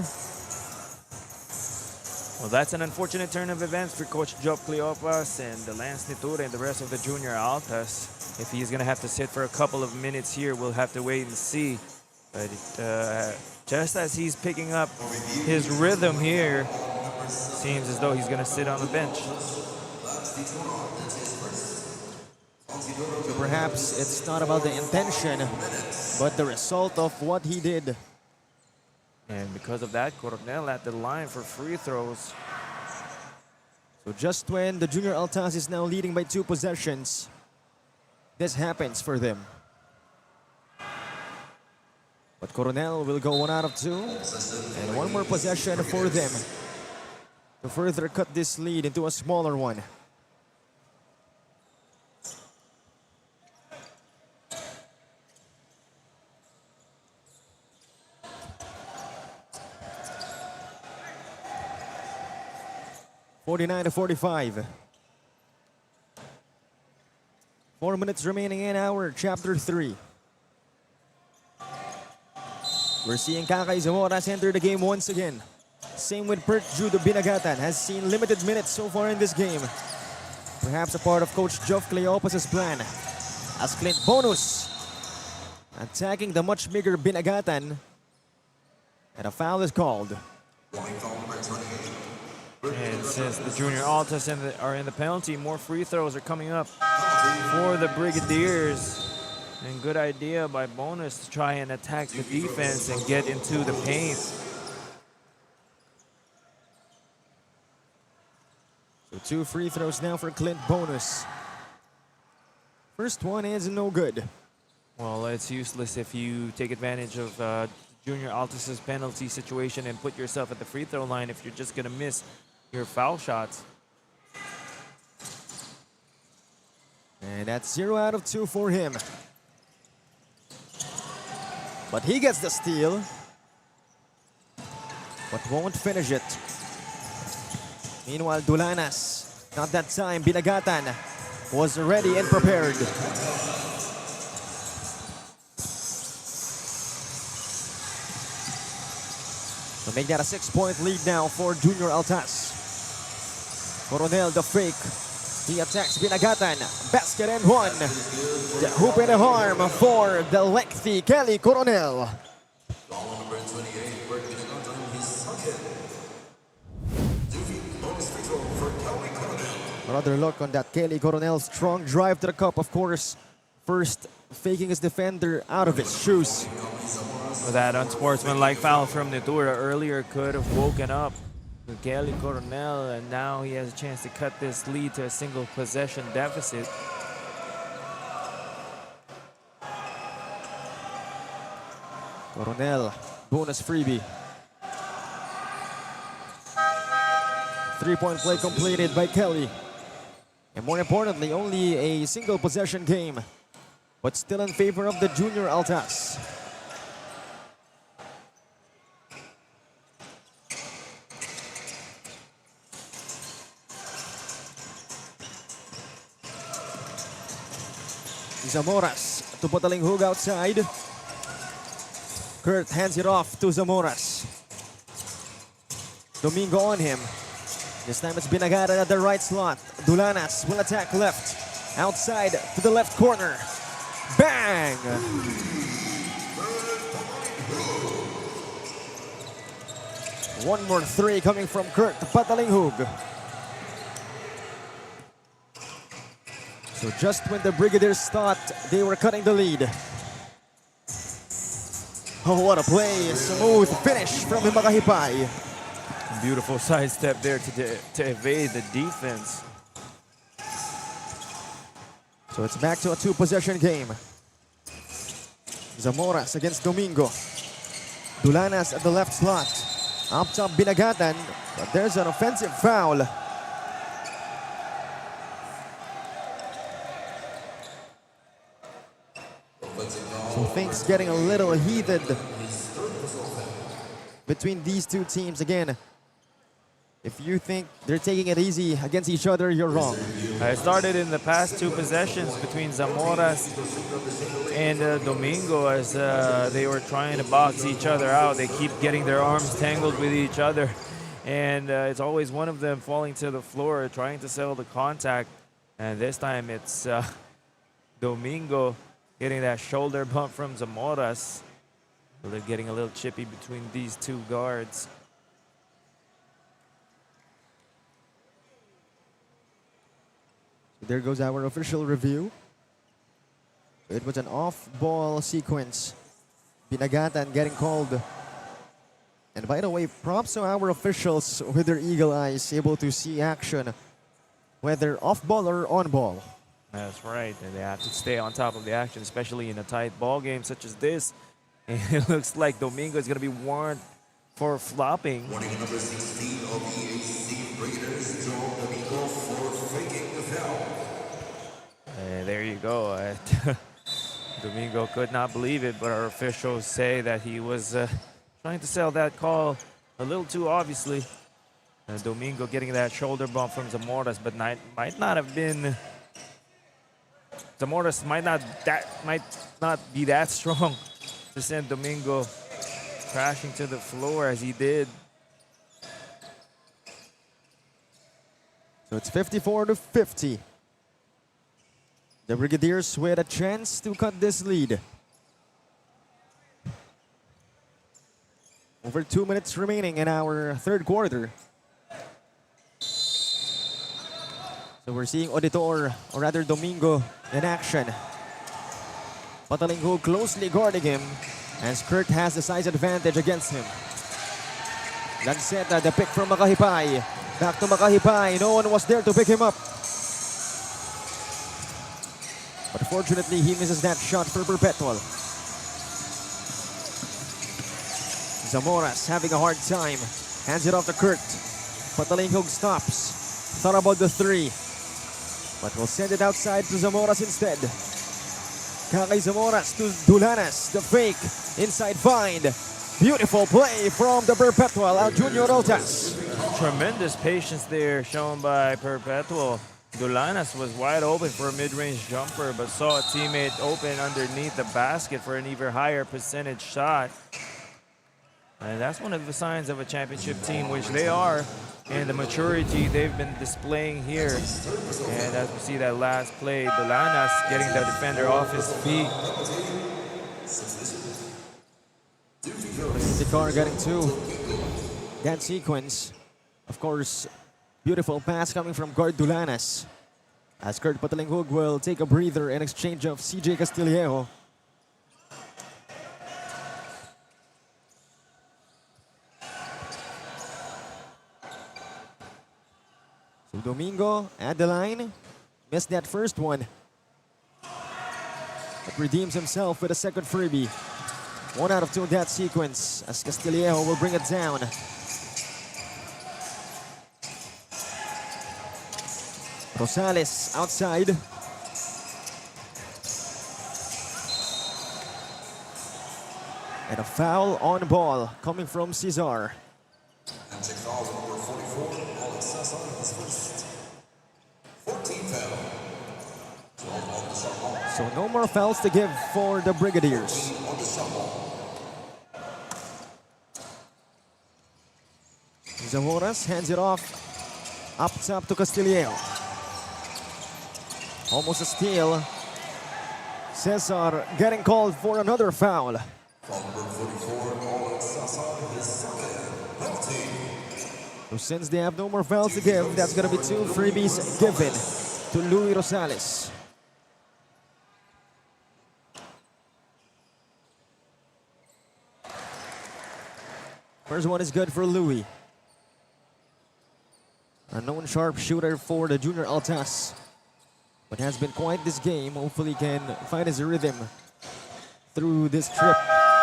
Well, that's an unfortunate turn of events for Coach Job Cleopas and Lance Nitura and the rest of the Junior Altas. If he's going to have to sit for a couple of minutes here, we'll have to wait and see. But just as he's picking up his rhythm here, seems as though he's going to sit on the bench. So perhaps it's not about the intention, but the result of what he did. And because of that, Coronel at the line for free throws. So just when the Junior Altas is now leading by 2 possessions, this happens for them. But Coronel will go 1 out of 2. And 1 more possession for them to further cut this lead into a smaller one. (49-45). 4 minutes remaining in our Chapter 3. We're seeing Kakay Zamoras enter the game once again. Same with Perk Judo Binagatan, has seen limited minutes so far in this game. Perhaps a part of Coach Geoff Cleopas' plan. As Clint Bonus attacking the much bigger Binagatan. And a foul is called. And since the Junior Altas are in the penalty, more free throws are coming up for the Brigadiers. And good idea by Bonus to try and attack the defense and get into the paint. So 2 free throws now for Clint Bonus. First one is no good. Well, it's useless if you take advantage of Junior Altas' penalty situation and put yourself at the free throw line if you're just going to miss your foul shots. And that's 0 out of 2 for him. But he gets the steal, but won't finish it. Meanwhile, Dulanas, not that time, Binagatan was ready and prepared. To make that a 6-point lead now for Junior Altas. Coronel, the fake. He attacks Binagatan. Basket and one. The hoop and a harm for the lengthy Kelly Coronel. Ball number 28 for Binagatan, his second. Defeat bonus free throw for Kelly Coronel. Another look on that Kelly Coronel. Strong drive to the cup, of course. First, faking his defender out of his shoes. That unsportsmanlike foul from Natura earlier could have woken up Kelly Coronel, and now he has a chance to cut this lead to a single possession deficit. Coronel, bonus freebie. 3-point play completed by Kelly. And more importantly, only a single possession game, but still in favor of the Junior Altas. Zamoras to Patalinghug outside. Kurt hands it off to Zamoras. Domingo on him. This time it's Binagatan at the right slot. Dulanas will attack left. Outside to the left corner. Bang! One more three coming from Kurt Patalinghug. So just when the Brigadiers thought they were cutting the lead. Oh, what a play. Smooth finish from Makahipay. Beautiful sidestep there to evade the defense. So it's back to a 2-possession game. Zamoras against Domingo. Dulanas at the left slot. Up top Binagatan, but there's an offensive foul. So things getting a little heated between these two teams again. If you think they're taking it easy against each other, you're wrong. It started in the past 2 possessions between Zamoras and Domingo as they were trying to box each other out. They keep getting their arms tangled with each other, and it's always one of them falling to the floor trying to settle the contact. And this time it's Domingo getting that shoulder bump from Zamoras. So they're getting a little chippy between these two guards. There goes our official review. It was an off-ball sequence. Binagatan getting called. And by the way, props to our officials with their eagle eyes, able to see action, whether off-ball or on-ball. That's right, and they have to stay on top of the action, especially in a tight ball game such as this. And it looks like Domingo is going to be warned for flopping. Warning number 16 of EAC Brigadiers, Joel Domingo for faking the foul. And there you go. Domingo could not believe it, but our officials say that he was trying to sell that call a little too obviously. Domingo getting that shoulder bump from Zamoras, but might not have been. Zamoras might not be that strong to send Domingo crashing to the floor as he did. So it's 54-50. The Brigadiers with a chance to cut this lead. Over 2 minutes remaining in our third quarter. So we're seeing Auditor, or rather Domingo, in action. Patalinghug closely guarding him, as Kurt has the size advantage against him. Lanceta, the pick from Makahipay. Back to Makahipay. No one was there to pick him up. But fortunately, he misses that shot for Perpetual. Zamoras having a hard time. Hands it off to Kurt. Patalinghug stops. Thought about the three, but will send it outside to Zamoras instead. Kakay Zamoras to Dulanas, the fake, inside find. Beautiful play from the Perpetual, Junior Altas. Tremendous patience there shown by Perpetual. Dulanas was wide open for a mid-range jumper, but saw a teammate open underneath the basket for an even higher percentage shot. And that's one of the signs of a championship team, which they are, and the maturity they've been displaying here. And as we see that last play, Dulanas getting the defender off his feet. The car getting to that sequence. Of course, beautiful pass coming from guard Dulanas. As Kurt Patalinghug will take a breather in exchange of CJ Castillejo. So Domingo at the line. Missed that first one. But redeems himself with a second freebie. 1 out of 2 in that sequence as Castillejo will bring it down. Rosales outside. And a foul on ball coming from Cesar. And take foul number 44, Altas on his first 14 foul. 12 on the shot ball. So no more fouls to give for the Brigadiers. On the shot ball. Zamoras hands it off up top to Castillejo. Almost a steal. Cesar getting called for another foul. Foul number 44, Altas on his second penalty. So since they have no more fouls to give, that's going to be 2 freebies given to Louis Rosales. First one is good for Louis. A known sharpshooter for the Junior Altas. But has been quiet this game. Hopefully can find his rhythm through this trip.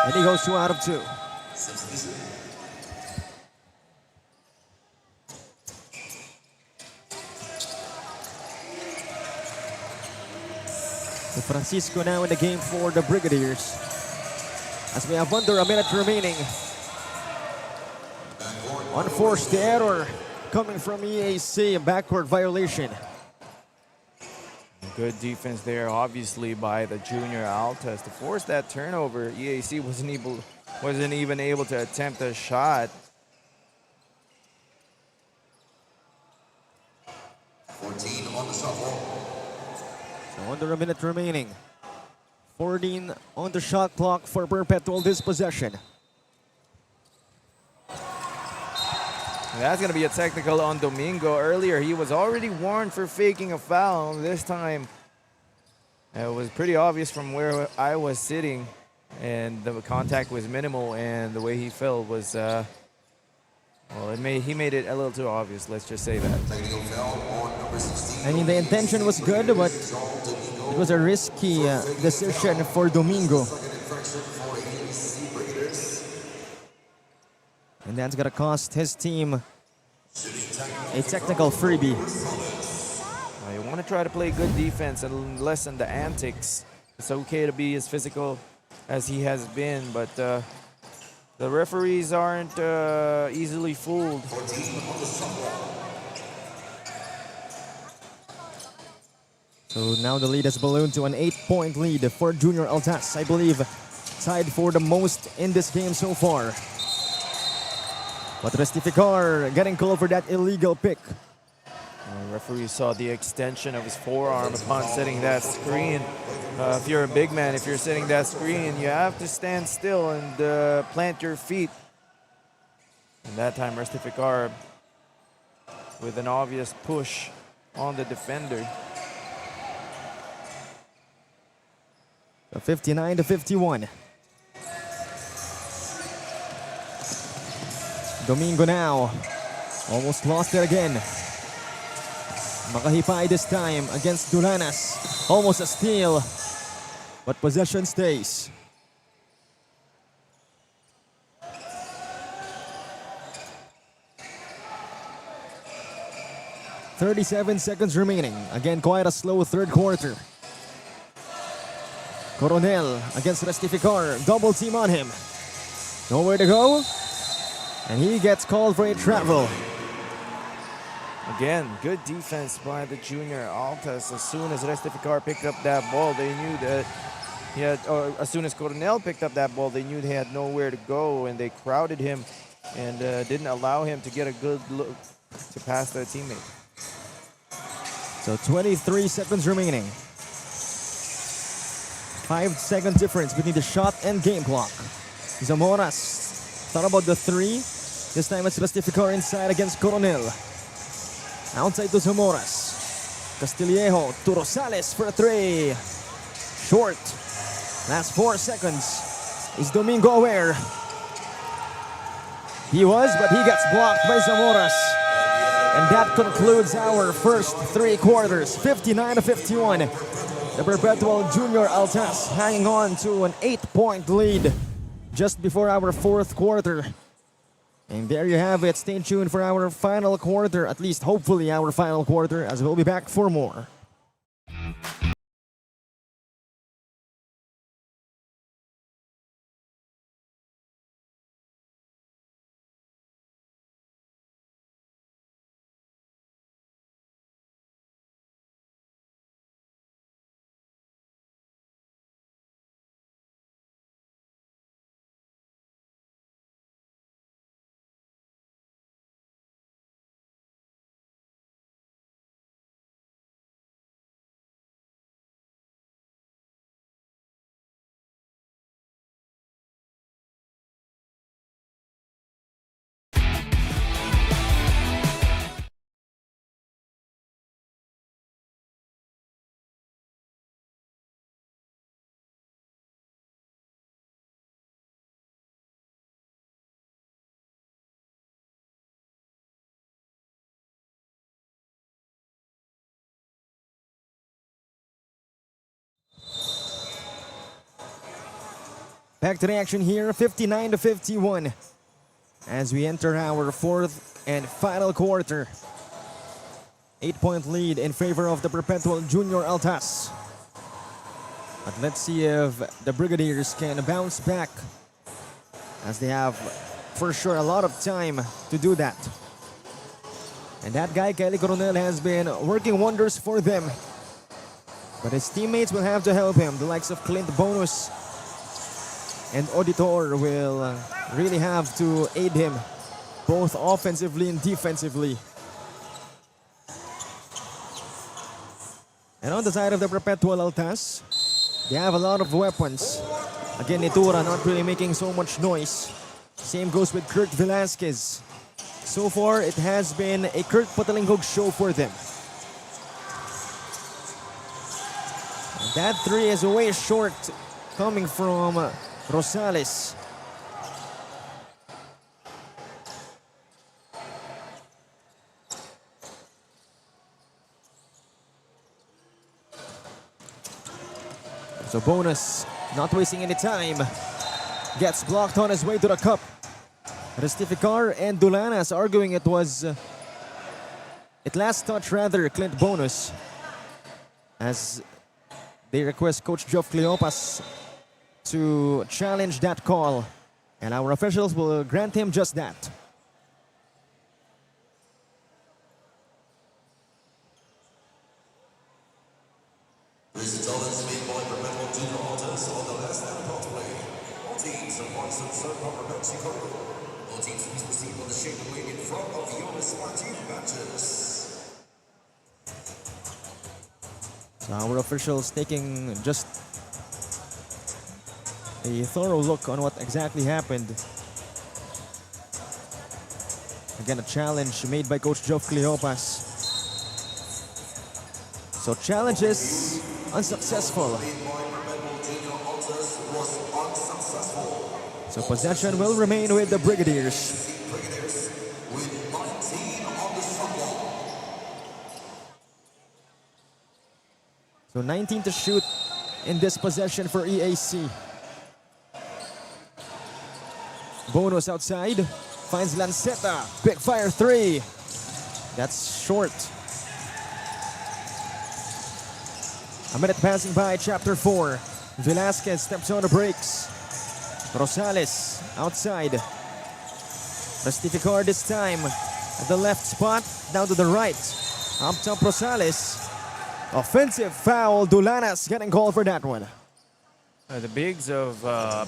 And he goes 2 out of 2. So Francisco now in the game for the Brigadiers. As we have under a minute remaining. Unforced error coming from EAC, a backward violation. Good defense there, obviously, by the Junior Altas to force that turnover. EAC wasn't even able to attempt a shot. 14 on the shot ball. So under a minute remaining. 14 on the shot clock for Perpetual this possession. That's going to be a technical on Domingo. Earlier, he was already warned for faking a foul. This time, it was pretty obvious from where I was sitting, and the contact was minimal, and the way he fell was, well, he made it a little too obvious, let's just say that. I mean, the intention was good, but it was a risky decision for Domingo. And that's going to cost his team a technical freebie. You want to try to play good defense and lessen the antics. It's okay to be as physical as he has been, but the referees aren't easily fooled. So now the lead has ballooned to an 8-point lead for Junior Altas. I believe tied for the most in this game so far. But Restificar getting called for that illegal pick. The referee saw the extension of his forearm upon setting that screen. If you're a big man, if you're setting that screen, you have to stand still and plant your feet. And that time, Restificar with an obvious push on the defender. 59-51. Domingo now. Almost lost it again. Makahipay this time against Dulanas. Almost a steal. But possession stays. "37 seconds remaining." Again, quite a slow third quarter. Coronel against Restificar. Double team on him. Nowhere to go. And he gets called for a travel. Again, good defense by the junior Altas. As soon as Restificar picked up that ball, they knew that he had, or as soon as Coronel picked up that ball, they knew they had nowhere to go, and they crowded him and didn't allow him to get a good look to pass their teammate. So 23 seconds remaining. 5-second difference between the shot and game clock. Zamoras thought about the three. This time it's Restificar inside against Coronel. Outside to Zamoras. Castillejo to Rosales for a three. Short. Last 4 seconds. Is Domingo aware? He was, but he gets blocked by Zamoras. And that concludes our first 3 quarters, 59-51. The Perpetual Junior Altas hanging on to an 8-point lead just before our 4th quarter. And there you have it. Stay tuned for our final quarter, at least hopefully our final quarter, as we'll be back for more. Back to the action here, 59-51. As we enter our 4th and final quarter. 8-point lead in favor of the Perpetual Junior Altas. But let's see if the Brigadiers can bounce back, as they have for sure a lot of time to do that. And that guy, Kelly Coronel, has been working wonders for them. But his teammates will have to help him. The likes of Clint Bonus and Auditor will really have to aid him, both offensively and defensively. And on the side of the Perpetual Altas, they have a lot of weapons. Again, Itura not really making so much noise. Same goes with Kurt Velasquez. So far, it has been a Kurt Patalingog show for them. And that three is way short, coming from Rosales. So Bonus, not wasting any time, gets blocked on his way to the cup. Restificar and Dulanas arguing it last touch rather Clint Bonus, as they request Coach Geoff Cleopas to challenge that call, and our officials will grant him just that. Ladies and gentlemen, speak by Perpetual Junior Altas on the last lap of play. All teams are marks and serve over Mexico. All teams please proceed on the shade wing in front of the Yonis Martin matches. So our officials taking just a thorough look on what exactly happened. Again, a challenge made by Coach Geoff Cleopas. So challenges unsuccessful. So possession will remain with the Brigadiers. So 19 to shoot in this possession for EAC. Bonus outside, finds Lanceta, big fire three. That's short. A minute passing by chapter 4. Velasquez steps on the brakes. Rosales outside. Restificar this time at the left spot, down to the right. Up top Rosales. Offensive foul. Dulanas getting called for that one. The bigs of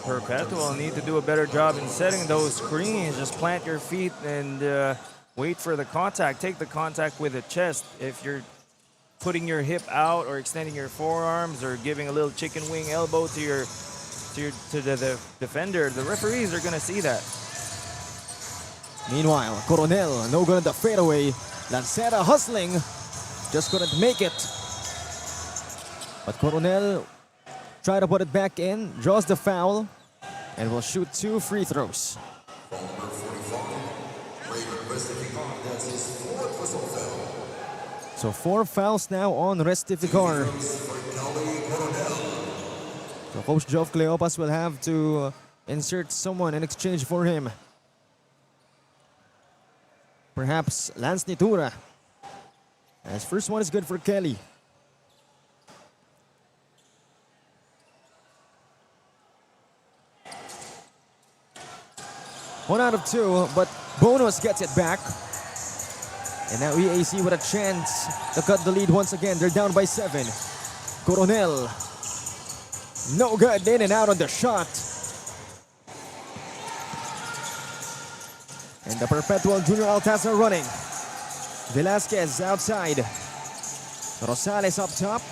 Perpetual need to do a better job in setting those screens. Just plant your feet and wait for the contact. Take the contact with the chest. If you're putting your hip out or extending your forearms or giving a little chicken wing elbow to the defender, the referees are going to see that. Meanwhile, Coronel, no good at the fadeaway. Lanceta hustling, just couldn't make it. But Coronel tried to put it back in, draws the foul, and will shoot 2 free throws. From number 45, Raven Restificar, that's his 4th whistle foul. So 4 fouls now on Restificar. So Coach Geoff Cleopas will have to insert someone in exchange for him. Perhaps Lance Nitura. As first one is good for Kelly. One out of 2, but Bonus gets it back. And now EAC with a chance to cut the lead once again. They're down by 7. Coronel. No good, in and out on the shot. And the Perpetual Junior Altas are running. Velasquez outside. Rosales up top.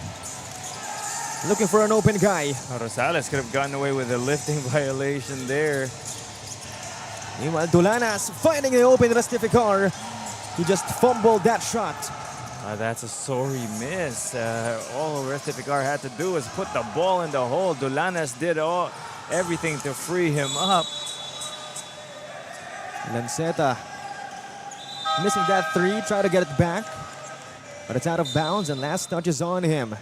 Looking for an open guy. Rosales could have gotten away with a lifting violation there. Meanwhile, Dulanas finding the open Restificar. He just fumbled that shot. That's a sorry miss. All Restificar had to do was put the ball in the hole. Dulanas did everything to free him up. Lanceta missing that 3, try to get it back. But it's out of bounds and last touch is on him.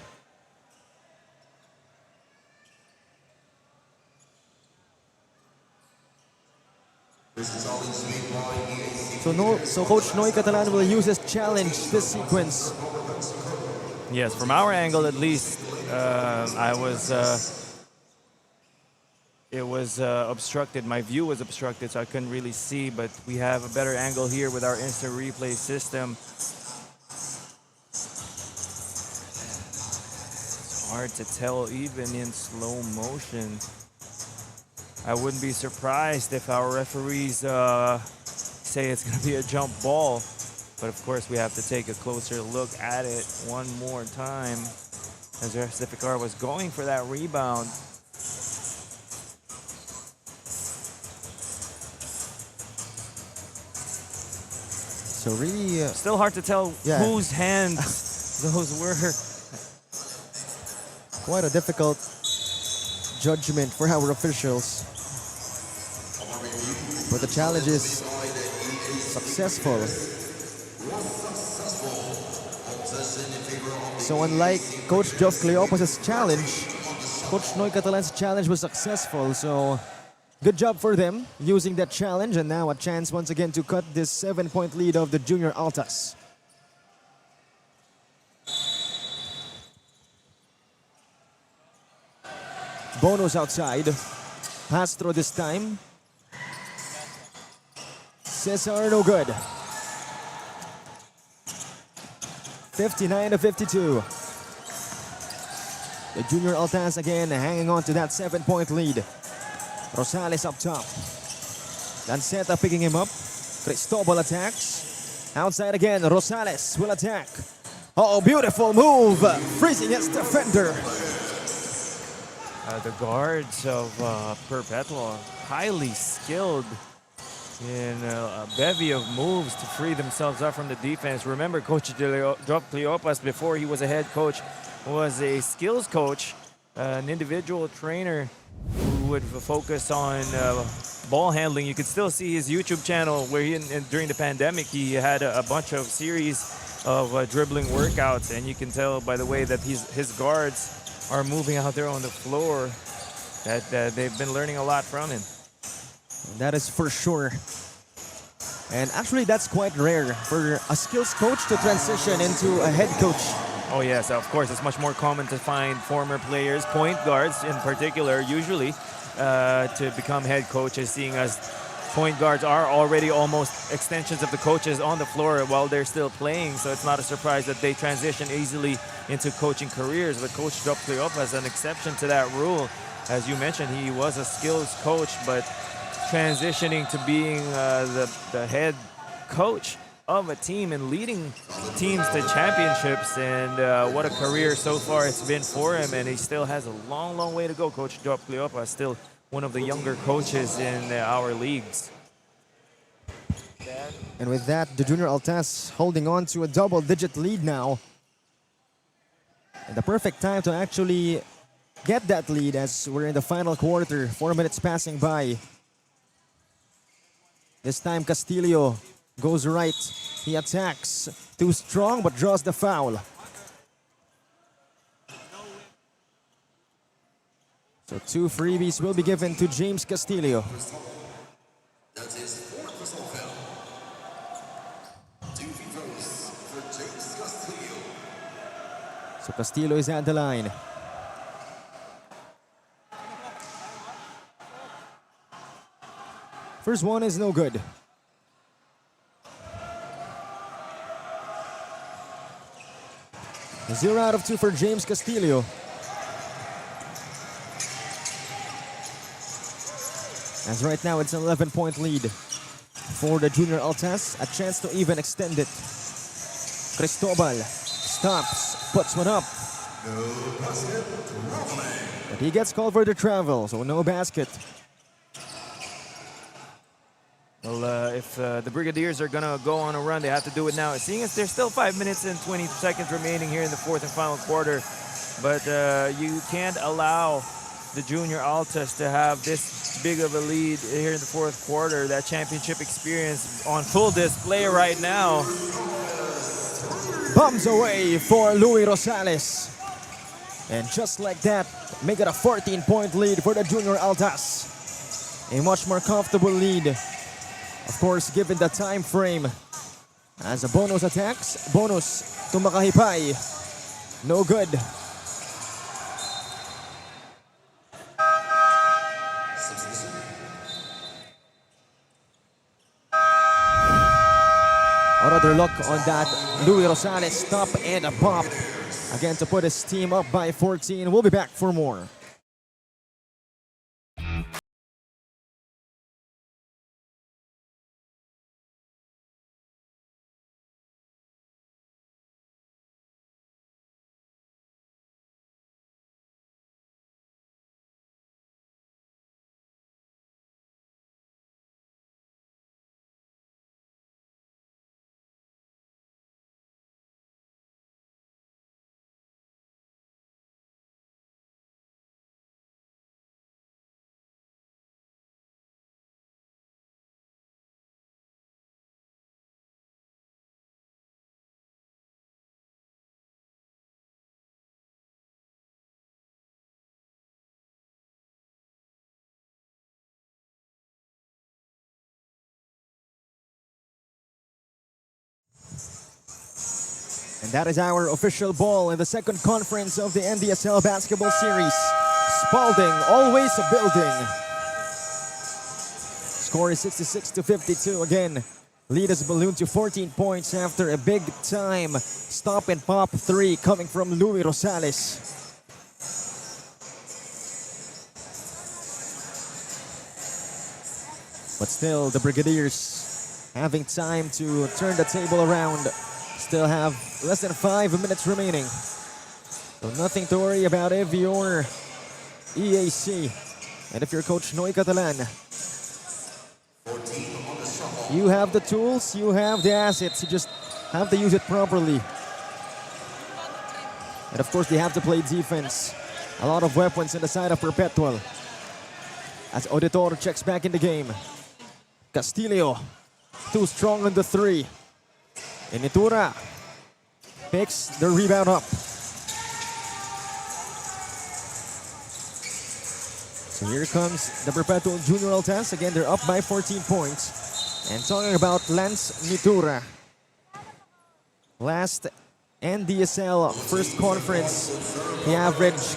So Coach Noy Catalan will use his challenge this sequence. Yes, from our angle at least, it was obstructed. My view was obstructed, so I couldn't really see, but we have a better angle here with our instant replay system. It's hard to tell even in slow motion. I wouldn't be surprised if our referees say it's going to be a jump ball, but of course we have to take a closer look at it one more time as Restificar was going for that rebound. So really... Still hard to tell whose hands those were. Quite a difficult judgment for our officials. But the challenge is successful. So unlike Coach Geoff Cleopas' challenge, Coach Noy Catalan's challenge was successful. So good job for them using that challenge, and now a chance once again to cut this 7-point lead of the Junior Altas. Bonus outside. Pass through this time. Cesar no good. 59-52. The Junior Altas again hanging on to that 7-point lead. Rosales up top. Lanceta picking him up. Cristobal attacks. Outside again, Rosales will attack. Oh, beautiful move. Freezing his defender. The guards of Perpetual are highly skilled in a bevy of moves to free themselves up from the defense. Remember, Coach Geoff Cleopas, before he was a head coach, was a skills coach, an individual trainer who would focus on ball handling. You could still see his YouTube channel where during the pandemic, he had a bunch of series of dribbling workouts, and you can tell by the way that his guards are moving out there on the floor that they've been learning a lot from him. That is for sure. And actually, that's quite rare for a skills coach to transition into a head coach Oh yes, of course. It's much more common to find former players, point guards in particular, usually to become head coaches, seeing as point guards are already almost extensions of the coaches on the floor while they're still playing. So it's not a surprise that they transition easily into coaching careers. But Coach Job Cleopa is an exception to that rule. As you mentioned, he was a skills coach, but transitioning to being the head coach of a team and leading teams to championships, and what a career so far it's been for him, and he still has a long, long way to go. Coach Job Cleopa is still one of the younger coaches in our leagues. And with that, the Junior Altas holding on to a double-digit lead now. And the perfect time to actually get that lead as we're in the final quarter, 4 minutes passing by. This time Castillo goes right. He attacks. Too strong but draws the foul. So 2 freebies will be given to James Castillo. That's his fourth personal foul. 2 free throws for James Castillo. So Castillo is at the line. First one is no good. A 0 out of 2 for James Castillo. As right now it's an 11-point lead for the Junior Altas. A chance to even extend it. Cristobal stops, puts one up. No basket. But he gets called for the travel, so no basket. Well, if the Brigadiers are going to go on a run, they have to do it now. Seeing as there's still 5 minutes and 20 seconds remaining here in the fourth and final quarter. But you can't allow the Junior Altas to have this big of a lead here in the fourth quarter. That championship experience on full display right now. Bombs away for Louis Rosales. And just like that, make it a 14-point lead for the Junior Altas. A much more comfortable lead. Of course, given the time frame. As a bonus attacks, bonus to Makahipay. No good. Another look on that Louis Rosales stop and a pop. Again to put his team up by 14. We'll be back for more. And that is our official ball in the second conference of the Ndsl Basketball Series. Spalding always building. Score is 66-52 again. Lead has ballooned to 14 points after a big time stop and pop 3 coming from Louis Rosales. But still, the Brigadiers having time to turn the table around. Still have less than 5 minutes remaining. So nothing to worry about if you're EAC. And if you're Coach Noy Catalan. You have the tools, you have the assets, you just have to use it properly. And of course, they have to play defense. A lot of weapons in the side of Perpetual. As Auditor checks back in the game. Castillo, too strong on the 3. Initura picks the rebound up. So here comes the Perpetual Junior Altas. Again, they're up by 14 points. And talking about Lance Nitura. Last Ndsl first conference, he averaged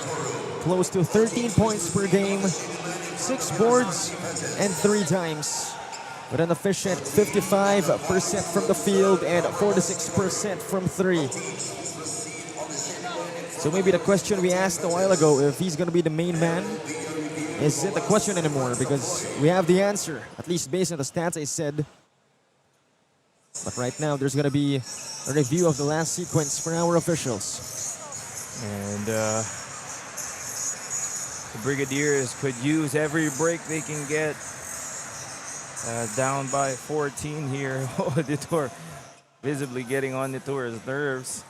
close to 13 points per game, 6 boards, and 3 dimes, with an efficient 55% from the field and 46% from 3. So maybe the question we asked a while ago, if he's going to be the main man, isn't the question anymore, because we have the answer, at least based on the stats I said. But right now, there's going to be a review of the last sequence for our officials. And the Brigadiers could use every break they can get. Down by 14 here. Nitur visibly getting on Nitur's nerves.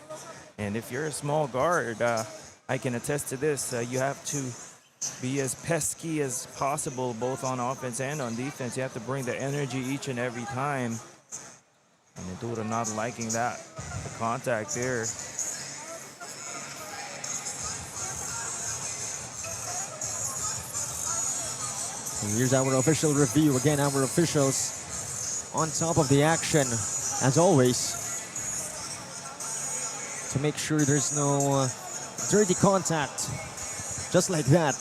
And if you're a small guard, I can attest to this. You have to be as pesky as possible, both on offense and on defense. You have to bring the energy each and every time. And Nitur not liking that. The contact there. Here's our official review. Again, our officials on top of the action, as always, to make sure there's no dirty contact, just like that.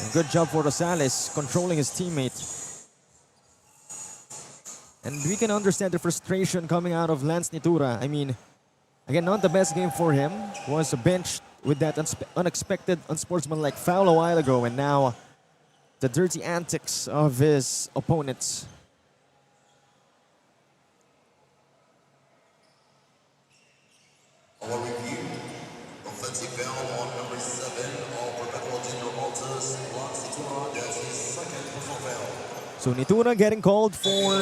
And good job for Rosales, controlling his teammate. And we can understand the frustration coming out of Lance Nitura. I mean, again, not the best game for him. Was benched with that unexpected, unsportsmanlike foul a while ago, and now the dirty antics of his opponents. Our review. Offensive foul on number 7 of Brigadiers Junior Altas, Nitura. That's his second personal foul. So Nitura getting called for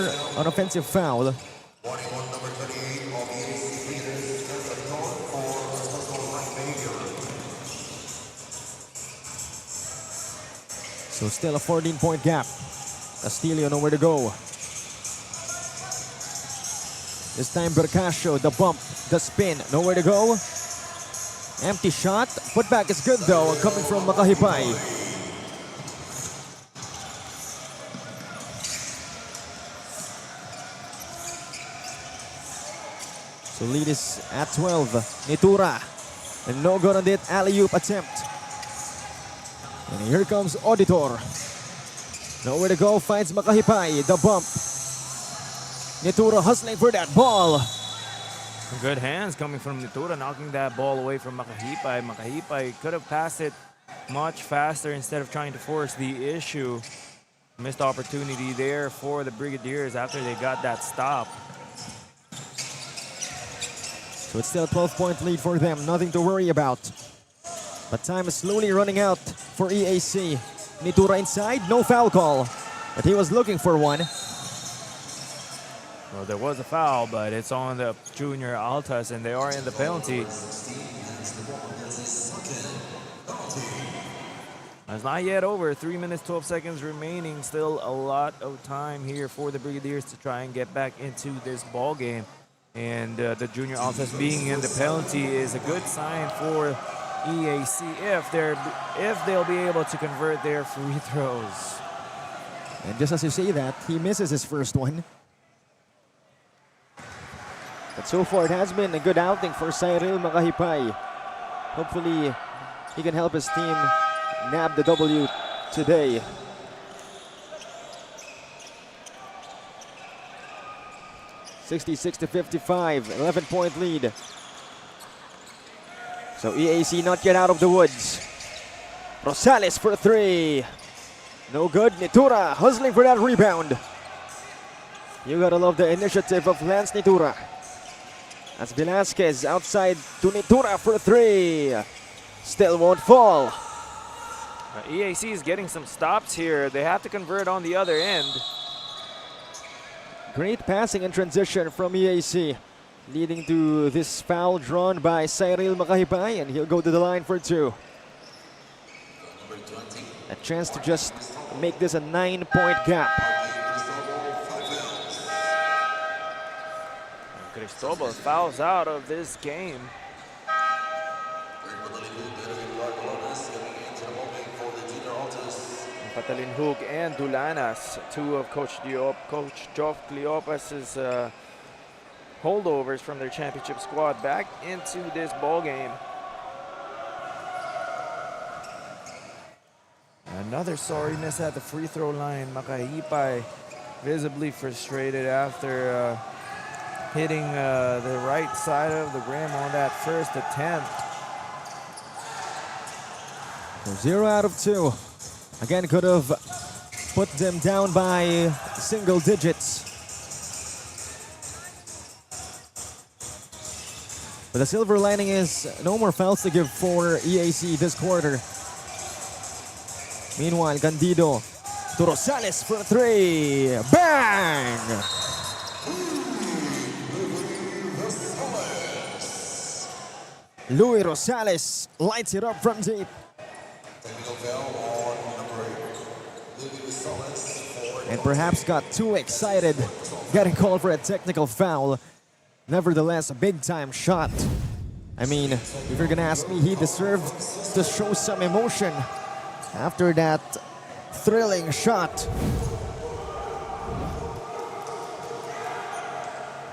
an offensive foul. 21 number 28 of the AC Leaders, for personal line behavior. So still a 14-point gap. Castillo nowhere to go. This time Bercasio, the bump, the spin, nowhere to go. Empty shot. Putback is good though, coming from Makahipay. So lead is at 12. Nitura. And no good on that alley-oop attempt. And here comes Auditor. Nowhere to go, finds Makahipay. The bump. Nitura hustling for that ball. Good hands coming from Nitura, knocking that ball away from Makahipay. Makahipay could have passed it much faster instead of trying to force the issue. Missed opportunity there for the Brigadiers after they got that stop. So it's still a 12-point lead for them, nothing to worry about. But time is slowly running out for EAC. Nitura inside, no foul call. But he was looking for one. Well, there was a foul, but it's on the junior Altas, and they are in the penalty. It's not yet over. 3 minutes, 12 seconds remaining. Still a lot of time here for the Brigadiers to try and get back into this ball game. And the junior Altas being in the penalty is a good sign for EAC if they'll be able to convert their free throws. And just as you say that, he misses his first one. But so far it has been a good outing for Cyril Makahipay. Hopefully he can help his team nab the W today. (66-55), 11-point lead. So EAC not yet out of the woods. Rosales for 3. No good. Nitura hustling for that rebound. You gotta love the initiative of Lance Nitura. As Velasquez outside to Nitura for 3. Still won't fall. EAC is getting some stops here. They have to convert on the other end. Great passing and transition from EAC, leading to this foul drawn by Cyril Makahipay, and he'll go to the line for 2. A chance to just make this a 9-point gap. Cristobal fouls out of this game. Patalinhug and Dulanas, two of Coach Joff Cleopas's holdovers from their championship squad, back into this ball game. Another sorry miss at the free throw line. Makahipay visibly frustrated after hitting the right side of the rim on that first attempt. So 0 out of 2. Again, could have put them down by single digits. But the silver lining is no more fouls to give for EAC this quarter. Meanwhile, Candido to Rosales for 3. Bang! Louis Rosales lights it up from deep. And perhaps got too excited getting called for a technical foul. Nevertheless, a big-time shot. I mean, if you're gonna ask me, he deserved to show some emotion after that thrilling shot.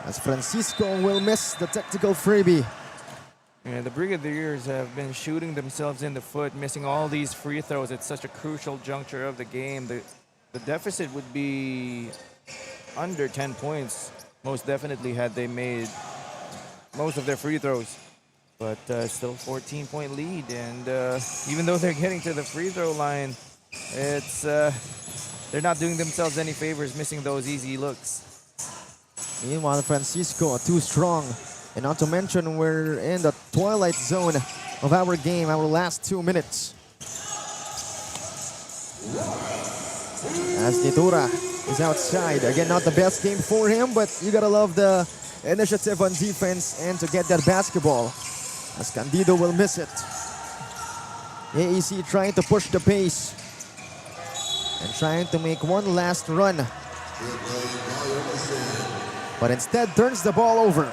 As Francisco will miss the technical freebie. Yeah, the Brigadiers have been shooting themselves in the foot, missing all these free throws at such a crucial juncture of the game. The deficit would be under 10 points, most definitely, had they made most of their free throws. But still 14-point lead, and even though they're getting to the free throw line, it's they're not doing themselves any favors missing those easy looks. Meanwhile, Francisco too strong. And not to mention, we're in the twilight zone of our game, our last 2 minutes. As Nitura is outside. Again, not the best game for him, but you gotta love the initiative on defense and to get that basketball. As Candido will miss it. AEC trying to push the pace and trying to make one last run. But instead turns the ball over.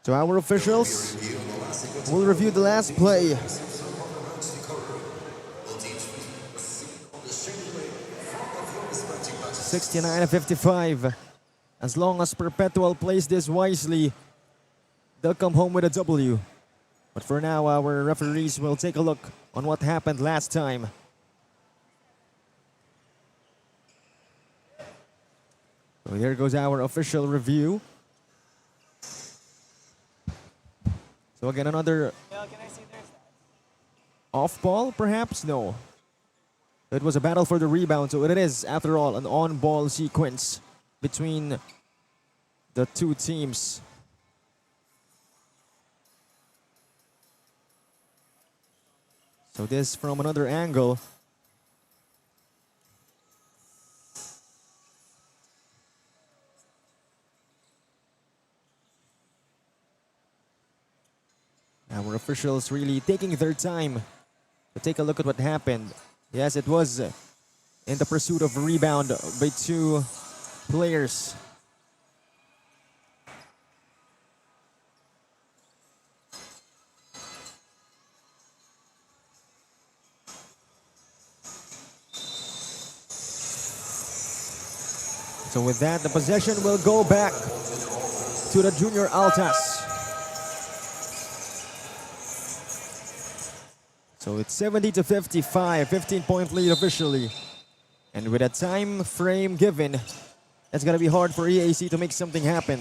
So our officials will review the last play. 69-55. As long as Perpetual plays this wisely, they'll come home with a W. But for now, our referees will take a look on what happened last time. So here goes our official review. So again, another off ball, perhaps? No. It was a battle for the rebound, so it is, after all, an on-ball sequence between the two teams. So this from another angle. Our officials really taking their time to take a look at what happened. Yes, it was in the pursuit of a rebound by two players. So with that, the possession will go back to the junior Altas. So it's 70-55, 15-point lead officially. And with a time frame given, it's gonna be hard for EAC to make something happen.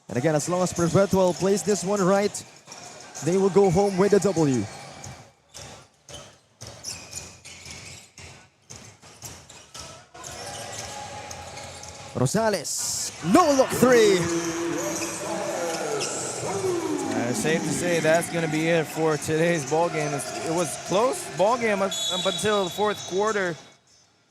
And again, as long as Perpetual plays this one right, they will go home with a W. Rosales, no look three. Safe to say that's going to be it for today's ball game. It was close ball game up until the fourth quarter,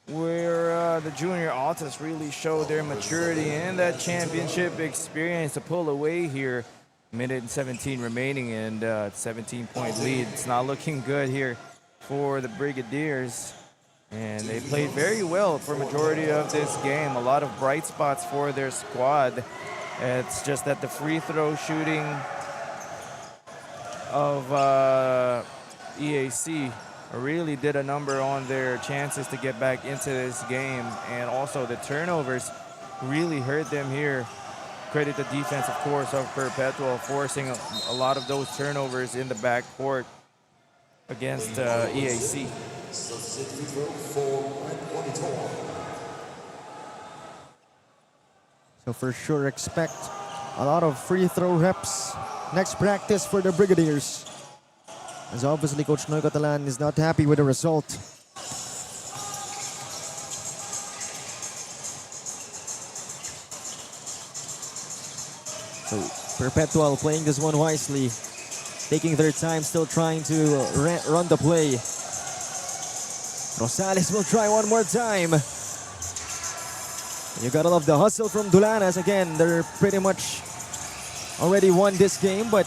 where the junior Altas really showed their maturity and that championship experience to pull away here. Minute and 17 remaining, and 17-point lead. It's not looking good here for the Brigadiers. And they played very well for majority of this game. A lot of bright spots for their squad. It's just that the free throw shooting of EAC really did a number on their chances to get back into this game. And also the turnovers really hurt them here. Credit the defense, of course, of Perpetual, forcing a lot of those turnovers in the backcourt against EAC. So for sure expect a lot of free throw reps next practice for the Brigadiers. As obviously Coach Noy Catalan is not happy with the result. So Perpetual playing this one wisely, taking their time, still trying to run the play. Rosales will try one more time. You gotta love the hustle from Dulanas. Again, they're pretty much already won this game, but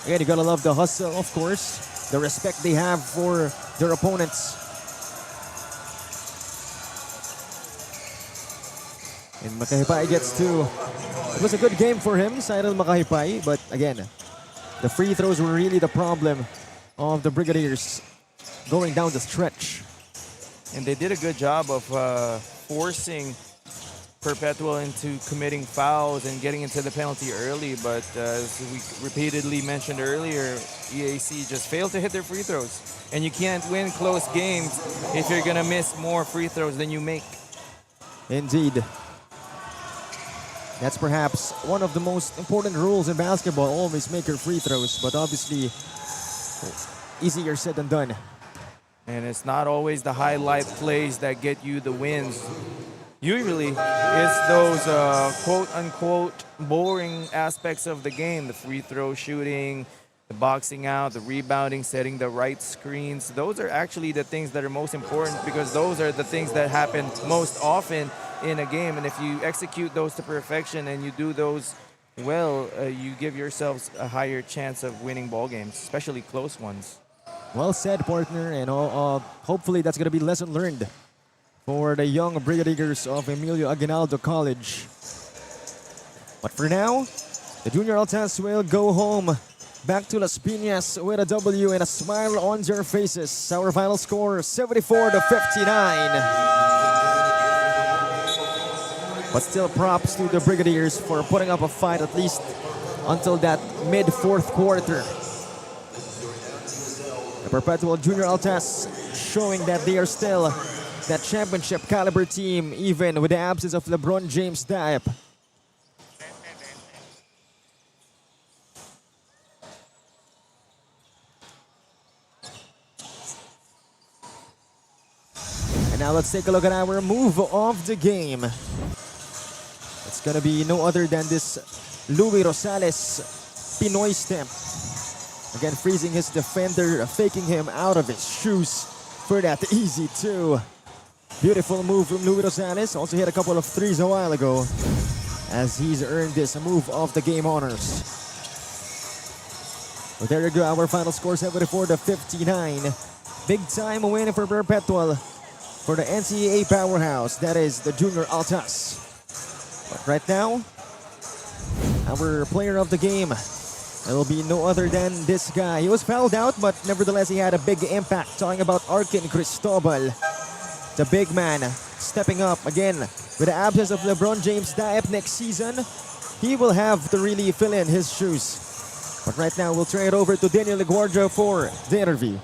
again, you gotta love the hustle, of course. The respect they have for their opponents. And Makahipay gets two. It was a good game for him, Cyril Makahipay, but again, the free throws were really the problem of the Brigadiers going down the stretch. And they did a good job of forcing Perpetual into committing fouls and getting into the penalty early, but as we repeatedly mentioned earlier, EAC just failed to hit their free throws. And you can't win close games if you're gonna miss more free throws than you make. Indeed. That's perhaps one of the most important rules in basketball, always make your free throws, but obviously easier said than done. And it's not always the highlight plays that get you the wins. Usually, it's those quote-unquote boring aspects of the game, the free throw shooting, the boxing out, the rebounding, setting the right screens. Those are actually the things that are most important because those are the things that happen most often in a game. And if you execute those to perfection and you do those well, you give yourselves a higher chance of winning ball games, especially close ones. Well said, partner, and hopefully that's going to be lesson learned for the young Brigadiers of Emilio Aguinaldo College. But for now, the Junior Altas will go home back to Las Piñas with a W and a smile on their faces. Our final score, 74-59. But still props to the Brigadiers for putting up a fight at least until that mid-fourth quarter. The Perpetual Junior Altas showing that they are still that championship caliber team even with the absence of LeBron James Diep. And now let's take a look at our move of the game. It's gonna be no other than this Louis Rosales Pinoy step. Again, freezing his defender, faking him out of his shoes for that easy two. Beautiful move from Louis Rosales. Also hit a couple of threes a while ago as he's earned this move of the game honors. But there you go, our final score, 74-59. Big time win for Perpetual for the NCAA powerhouse, that is the Junior Altas. But right now, our player of the game, it will be no other than this guy. He was fouled out, but nevertheless he had a big impact. Talking about Arkin Cristobal, the big man, stepping up again with the absence of LeBron James Diep next season. He will have to really fill in his shoes. But right now, we'll turn it over to Daniel Leguardia for the interview.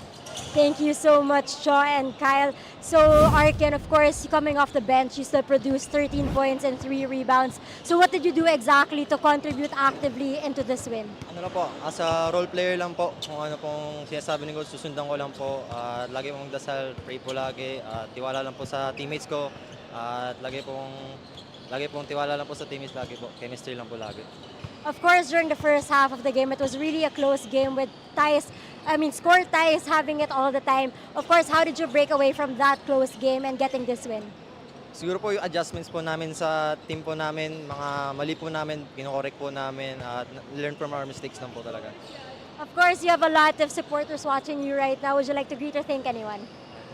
Thank you so much, Cho and Kyle. So, Arkin, of course, coming off the bench, you still produced 13 points and 3 rebounds. So, what did you do exactly to contribute actively into this win? Ano lang po, as a role player lang po, kung ano pong sinasabi ni coach, susundan ko lang po. Lagi pong dasal, pray po lagi, tiwala lang po sa teammates ko, at lagi pong tiwala lang po sa teammates lagi po, chemistry lang po lagi. Of course, during the first half of the game, it was really a close game with score ties, having it all the time. Of course, how did you break away from that close game and getting this win? Siguro po yung adjustments po namin sa team po namin, mga mali po namin, kinokorek po namin, at learn from our mistakes lang po talaga. Of course, you have a lot of supporters watching you right now. Would you like to greet or thank anyone?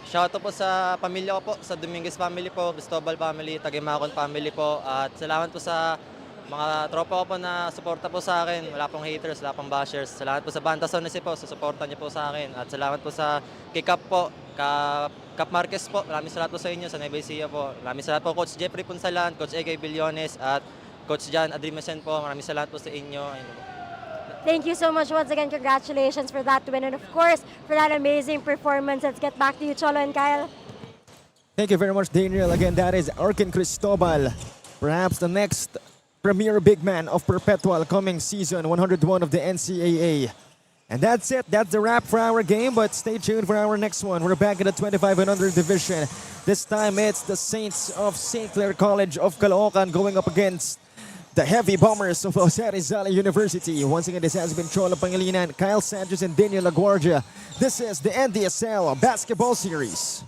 Shoutout po sa pamilya ko po, sa Dominguez family po, Cristobal family, Tagimakon family po. At salamat po sa mga tropa ko po na suporta po sa akin. Wala pong haters, wala pong bashers. Salamat po sa Bantas Honest po, sa suporta niyo po sa akin. At salamat po sa Kikap po, Cap Marquez po. Maraming salamat po sa inyo, sa Nueva Ecija po. Maraming salamat po Coach Jeffrey Punsalan, Coach A.K. Billones, at Coach Jan Adrimesen po. Maraming salamat po sa inyo. Ayun po. Thank you so much once again. Congratulations for that win and of course for that amazing performance. Let's get back to you, Cholo and Kyle. Thank you very much, Daniel. Again, that is Arkin Cristobal. Perhaps the next premier big man of Perpetual coming season 101 of the NCAA. And that's it. That's the wrap for our game, but stay tuned for our next one. We're back in the 25 and under division. This time it's the Saints of St. Clair College of Caloocan going up against the Heavy Bombers of Ndsl University. Once again, this has been Cholo Pangilinan, Kyle Sanchez, and Daniel LaGuardia. This is the Ndsl Basketball Series.